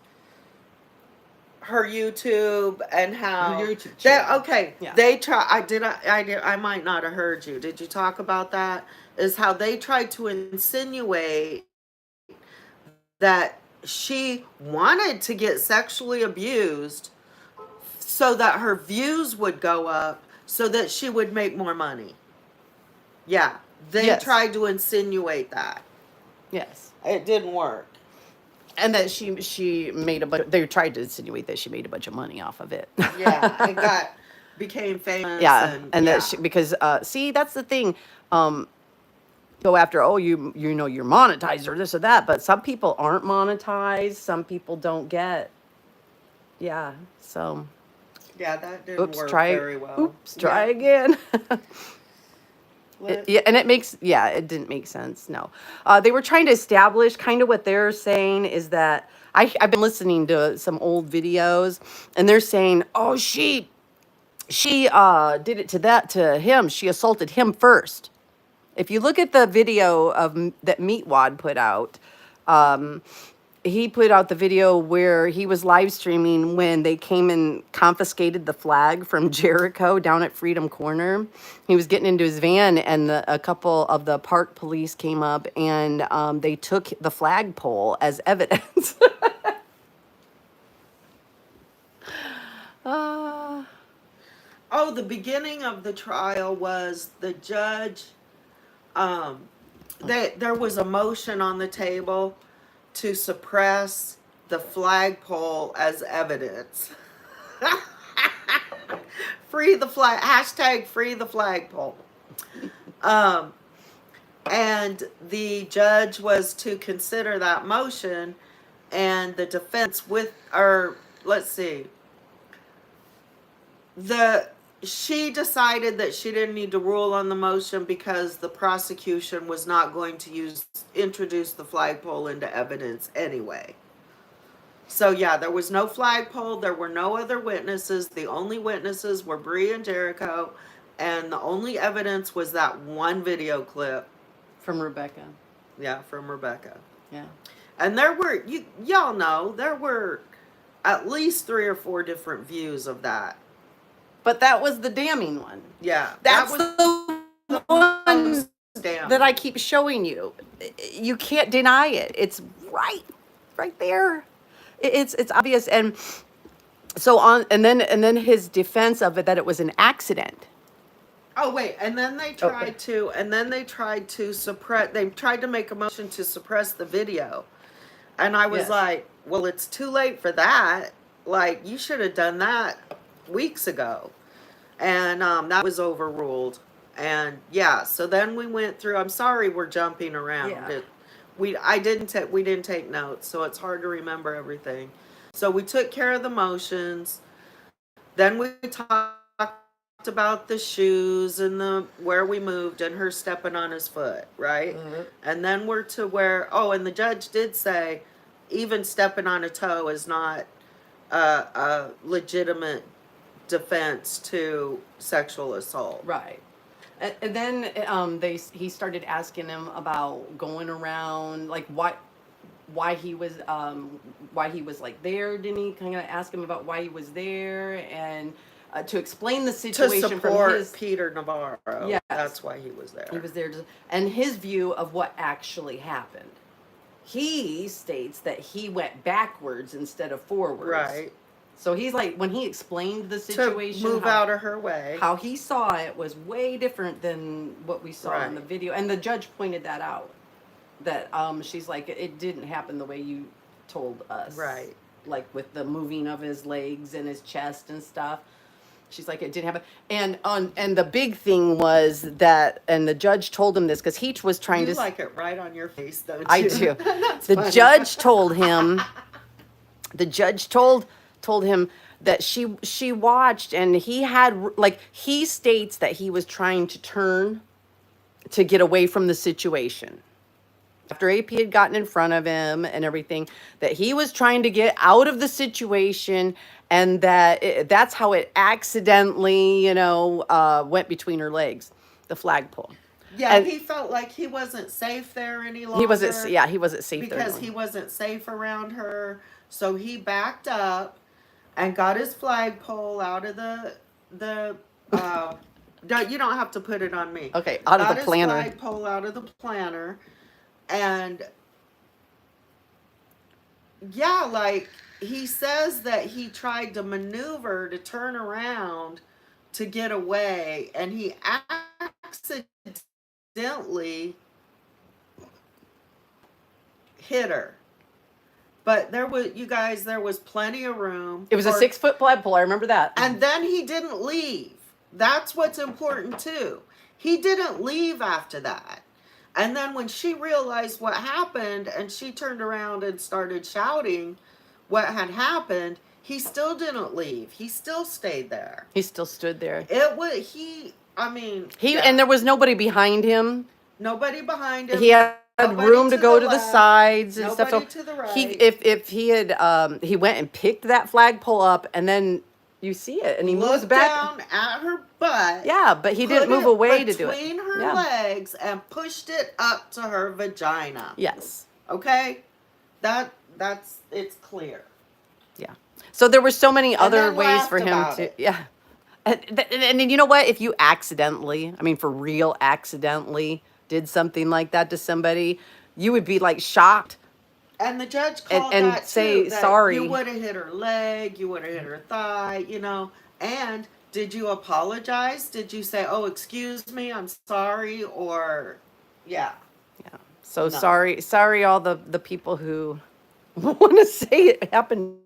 her YouTube and how Her YouTube channel. okay, Yeah. they try. I might not have heard you. Did you talk about that? Is how they tried to insinuate that she wanted to get sexually abused so that her views would go up, so that she would make more money. Yeah, they Yes. tried to insinuate that. Yes. It didn't work. And that she made a bunch. They tried to insinuate that she made a bunch of money off of it. Yeah, it became famous. Yeah, and yeah. that because see, that's the thing. Go after you you're monetized or this or that, but some people aren't monetized. Some people don't get. Yeah. So. Yeah, that didn't work Try. very well. Oops. Try again. Let- Yeah, and it didn't make sense. No, they were trying to establish kind of what they're saying is that I've been listening to some old videos, and they're saying, oh, she did it to him. She assaulted him first. If you look at the video that Meatwad put out, he put out the video where he was live streaming when they came and confiscated the flag from Jericho down at Freedom Corner. He was getting into his van, and a couple of the park police came up, and they took the flagpole as evidence. Oh, the beginning of the trial was the judge. There was a motion on the table to suppress the flagpole as evidence. Free the flag. Hashtag free the flagpole. And the judge was to consider that motion, and the defense she decided that she didn't need to rule on the motion because the prosecution was not going to introduce the flagpole into evidence anyway. So yeah, there was no flagpole. There were no other witnesses. The only witnesses were Bree and Jericho, and the only evidence was that one video clip. From Rebecca. Yeah, from Rebecca. Yeah. And there were y'all know there were at least 3 or 4 different views of that. But that was the damning one. Yeah, That's that the one was damn. that I keep showing you. You can't deny it. It's right there. It's obvious. And so on, and then his defense of it, that it was an accident. Oh wait, and then they tried to suppress. They tried to make a motion to suppress the video, and I was Yes. like, "Well, it's too late for that. Like, you should have done that weeks ago." And that was overruled. And yeah, so then we went through. I'm sorry, we're jumping around. Yeah. We didn't take notes, so it's hard to remember everything. So we took care of the motions. Then we talked about the shoes and the where we moved and her stepping on his foot, right? Mm-hmm. And then we're to where and the judge did say even stepping on a toe is not a legitimate defense to sexual assault. Right. And then he started asking him about going around, like why he was like there. Didn't he kind of ask him about why he was there and to explain the To situation support from his Peter Navarro. Yes. That's why he was there. He was there and his view of what actually happened. He states that he went backwards instead of forwards. Right. So he's like, when he explained the situation, To move out of her way. how he saw it was way different than what we saw in the Right. video. And the judge pointed that out. That she's like, it didn't happen the way you told us. Right. Like with the moving of his legs and his chest and stuff. She's like, it didn't happen. And the big thing was that, and the judge told him this because he was trying You to. like it right on your face, don't you? I do. That's The funny. judge told him. The judge told him that she watched, and he states that he was trying to turn to get away from the situation. After AP had gotten in front of him and everything, that he was trying to get out of the situation, and that's how it accidentally, went between her legs, the flagpole. Yeah, And he felt like he wasn't safe there any longer. he wasn't safe there. Because he wasn't safe around her. So he backed up and got his flagpole out of the you don't have to put it on me. Okay, out of Got the his planner. flagpole out of the planner. And yeah, like he says that he tried to maneuver to turn around to get away, and he accidentally hit her. But there was plenty of room. It was a 6-foot flagpole. I remember that. And then he didn't leave. That's what's important too. He didn't leave after that. And then when she realized what happened and she turned around and started shouting what had happened, he still didn't leave. He still stayed there. He still stood there. Yeah. And there was nobody behind him. Nobody behind him. He had Nobody room to go to the left, sides and stuff. nobody So to the right. if he had he went and picked that flagpole up, and then you see it, and he moves looked back down at her butt. Yeah, but he didn't put move it away to do it. between her Yeah. legs and pushed it up to her vagina. Yes. Okay, it's clear. Yeah. So there were so many And other then ways for laughed him about to. it. Yeah. And you know what? If you accidentally, I mean, for real, accidentally did something like that to somebody, you would be like shocked. And the judge called And that say too, that sorry. You would have hit her leg. You would have hit her thigh. And did you apologize? Did you say, "Oh, excuse me, I'm sorry," or yeah? Yeah. So No. sorry, all the people who want to say it happened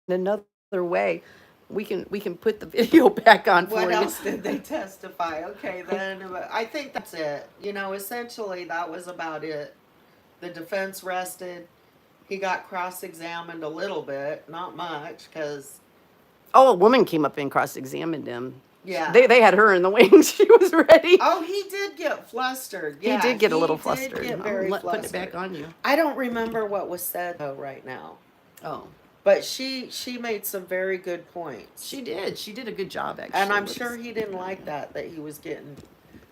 another way. We can put the video back on for What you. else did they testify? Okay, then I think that's it. Essentially that was about it. The defense rested. He got cross-examined a little bit, not much, because Oh, a woman came up and cross-examined him. Yeah. They had her in the wings. She was ready. Oh, he did get flustered. Yeah, he did get a little did flustered. Get I'm very putting flustered. it back on you. I don't remember what was said though right now, Oh, but she made some very good points. she did. She did a good job, actually. And I'm sure he didn't like that he was getting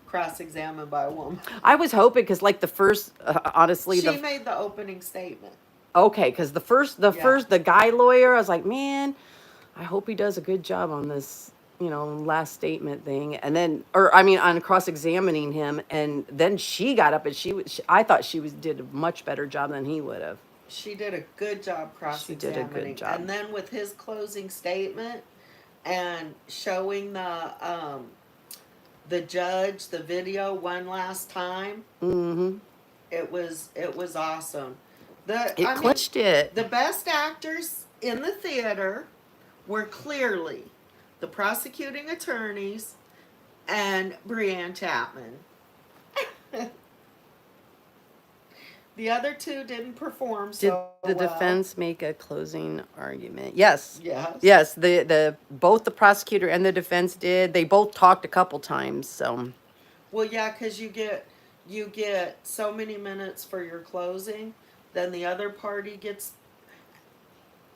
cross-examined by a woman. I was hoping because, like, the first, honestly, She made the opening statement. okay, because the guy lawyer, I was like, man, I hope he does a good job on this, last statement thing. And then, on cross-examining him. And then she got up and I thought did a much better job than he would have. She did a good job cross-examining. She did a good job. And then with his closing statement and showing the judge the video one last time, Mm-hmm. it was awesome. It clinched it. The best actors in the theater were clearly the prosecuting attorneys and Brianne Chapman. The other two didn't perform so Did the well. defense make a closing argument? Yes. Yes. Yes, both the prosecutor and the defense did. They both talked a couple times, so. Well, yeah, because you get so many minutes for your closing, then the other party gets,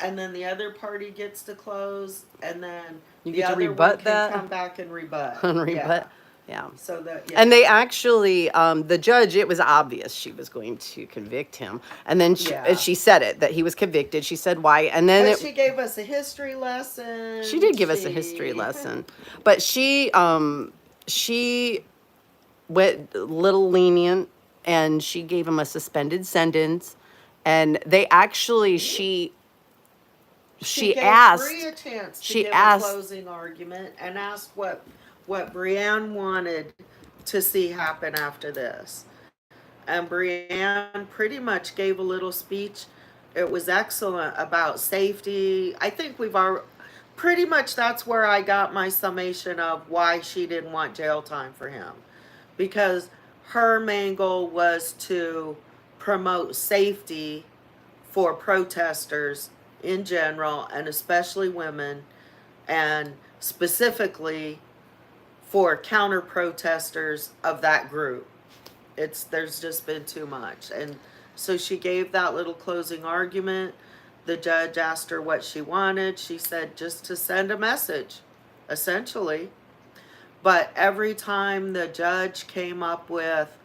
and then the other party gets to close, and then You the get to other rebut one can that? come back and rebut. And rebut. Yeah. So that And they actually, the judge, it was obvious she was going to convict him. And then she said it, that he was convicted. She said why. And then But she gave us a history lesson. She did give us a history lesson. But she went a little lenient, and she gave him a suspended sentence. And they actually, she gave asked. Bree a chance to she give asked a closing argument and asked what Brianne wanted to see happen after this. And Brianne pretty much gave a little speech. It was excellent about safety. I think pretty much that's where I got my summation of why she didn't want jail time for him. Because her main goal was to promote safety for protesters in general, and especially women, and specifically for counter protesters of that group. There's just been too much. And so she gave that little closing argument. The judge asked her what she wanted. She said just to send a message, essentially. But every time the judge came up with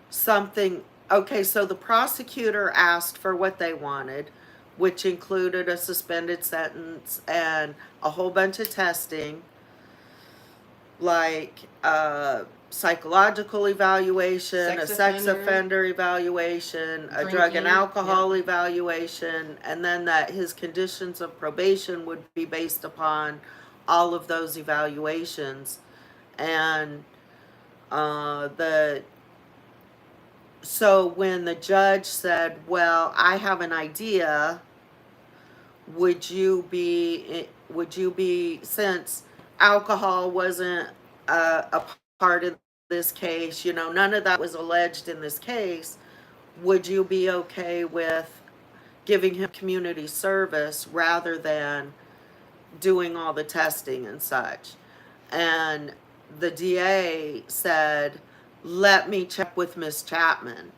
something, okay, so the prosecutor asked for what they wanted, which included a suspended sentence and a whole bunch of testing, like psychological evaluation, a sex offender evaluation, a drug and alcohol evaluation, and then that his conditions of probation would be based upon all of those evaluations. And so when the judge said, well, I have an idea, would you be, since alcohol wasn't a part of this case, none of that was alleged in this case, would you be okay with giving him community service rather than doing all the testing and such? And the DA said, let me check with Miss Chapman,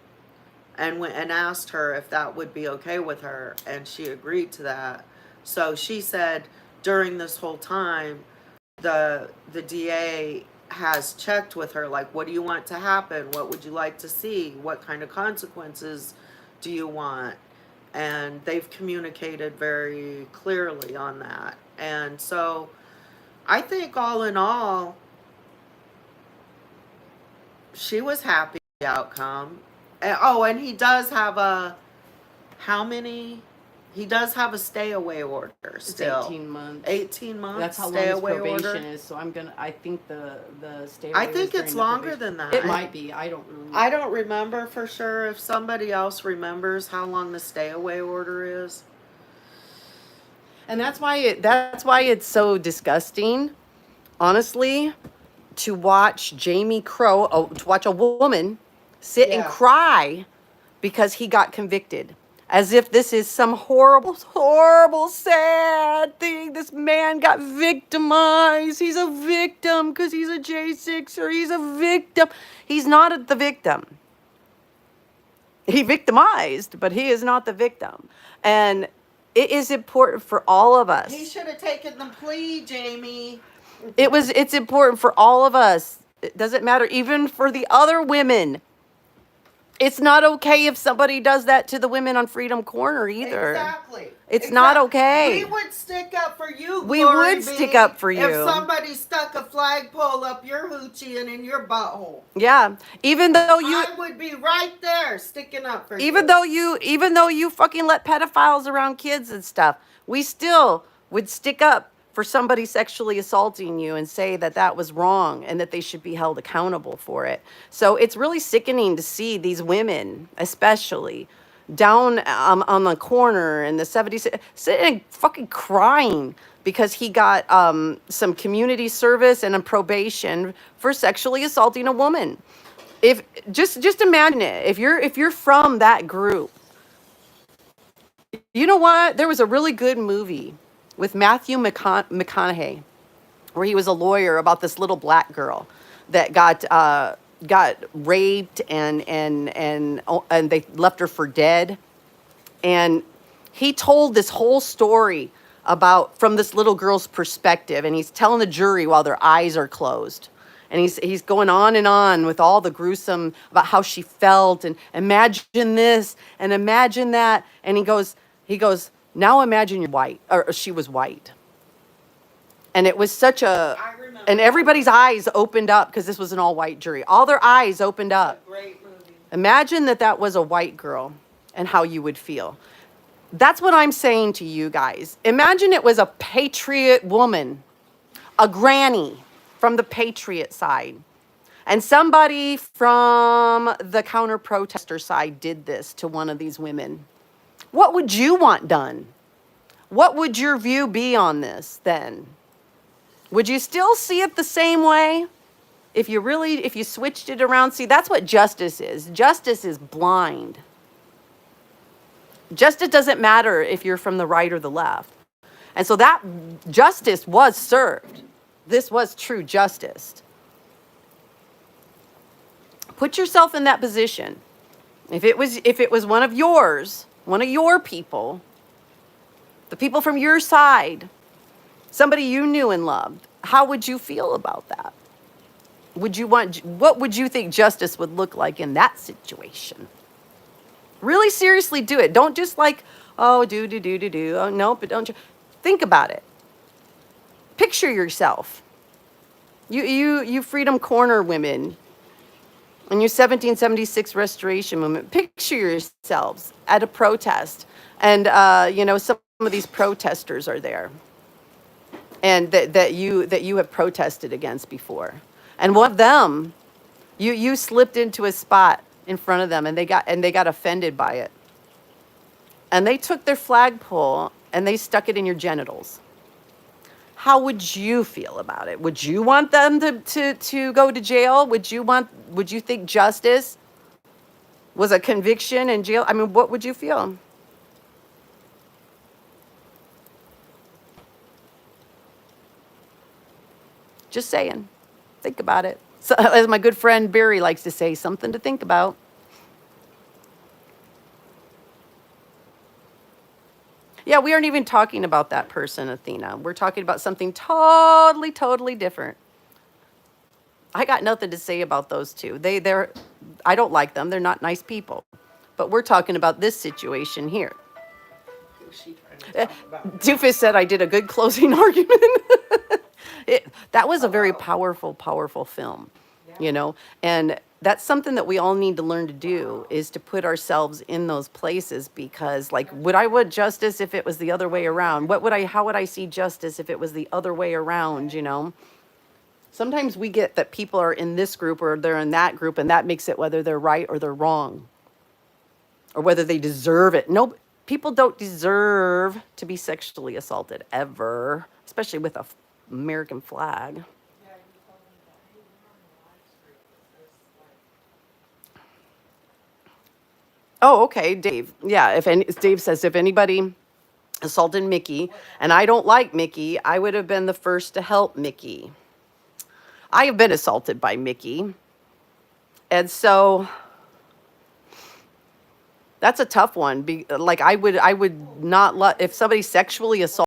and went and asked her if that would be okay with her, and she agreed to that. So she said during this whole time, the DA has checked with her, like, what do you want to happen? What would you like to see? What kind of consequences do you want? And they've communicated very clearly on that. And so I think all in all, she was happy with the outcome. And he does have he does have a stay away order still. It's 18 months. 18 months. That's how long his probation is. So I think the stay away. I think it's longer than that. It might be. I don't remember. I don't remember for sure. If somebody else remembers how long the stay away order is. And that's why it's so disgusting, honestly, to watch Jaime Crowe, to watch a woman sit and cry because he got convicted. as if this is some horrible, horrible, sad thing. This man got victimized. He's a victim because he's a J6er. He's a victim. He's not the victim. He victimized, but he is not the victim. And it is important for all of us. He should have taken the plea, Jamie. It's important for all of us. It doesn't matter, even for the other women. It's not okay if somebody does that to the women on Freedom Corner either. Exactly. It's not We okay. would stick up for you. We Glory would be, stick up for you. If somebody stuck a flagpole up your hoochie and in your butthole. Yeah. Even though you I would be right there sticking up for you. even though you fucking let pedophiles around kids and stuff, we still would stick up for somebody sexually assaulting you and say that that was wrong and that they should be held accountable for it. So it's really sickening to see these women, especially down on the corner in the 70s, sitting fucking crying because he got some community service and a probation for sexually assaulting a woman. If just imagine it, if you're from that group. You know what? There was a really good movie with Matthew McConaughey, where he was a lawyer about this little black girl that got raped and they left her for dead. And he told this whole story about from this little girl's perspective, and he's telling the jury while their eyes are closed. And he's going on and on with all the gruesome about how she felt and imagine this and imagine that. And he goes, now imagine you're white, or she was white. And it was such a, and everybody's eyes opened up because this was an all white jury. All their eyes opened up. Great movie. Imagine that was a white girl and how you would feel. That's what I'm saying to you guys. Imagine it was a patriot woman, a granny from the patriot side. And somebody from the counter protester side did this to one of these women. What would you want done? What would your view be on this then? Would you still see it the same way? If you switched it around, see, that's what justice is. Justice is blind. Justice doesn't matter if you're from the right or the left. And so that justice was served. This was true justice. Put yourself in that position. If it was one of yours, one of your people, the people from your side, somebody you knew and loved, how would you feel about that? What would you think justice would look like in that situation? Really seriously do it. Don't just like, oh, do. Oh, no, but don't you think about it. Picture yourself. You Freedom Corner women and your 1776 restoration movement, picture yourselves at a protest. And, some of these protesters are there and that you have protested against before. And one of them, you slipped into a spot in front of them and they got offended by it. And they took their flagpole and they stuck it in your genitals. How would you feel about it? Would you want them to go to jail? Would you think justice was a conviction in jail? I mean, what would you feel? Just saying. Think about it. So, as my good friend Barry likes to say, something to think about. Yeah, we aren't even talking about that person, Athena. We're talking about something totally, totally different. I got nothing to say about those two. I don't like them. They're not nice people. But we're talking about this situation here. Doofus said I did a good closing argument. That was a very powerful, powerful film, and that's something that we all need to learn to do, is to put ourselves in those places, because would I want justice if it was the other way around? How would I see justice if it was the other way around, Sometimes we get that people are in this group or they're in that group, and that makes it whether they're right or they're wrong, or whether they deserve it. No, people don't deserve to be sexually assaulted ever, especially with a American flag. Oh, okay, Dave. Yeah, Dave says if anybody assaulted Mickey and I don't like Mickey, I would have been the first to help Mickey. I have been assaulted by Mickey. And so that's a tough one. Like I would not if somebody sexually assaulted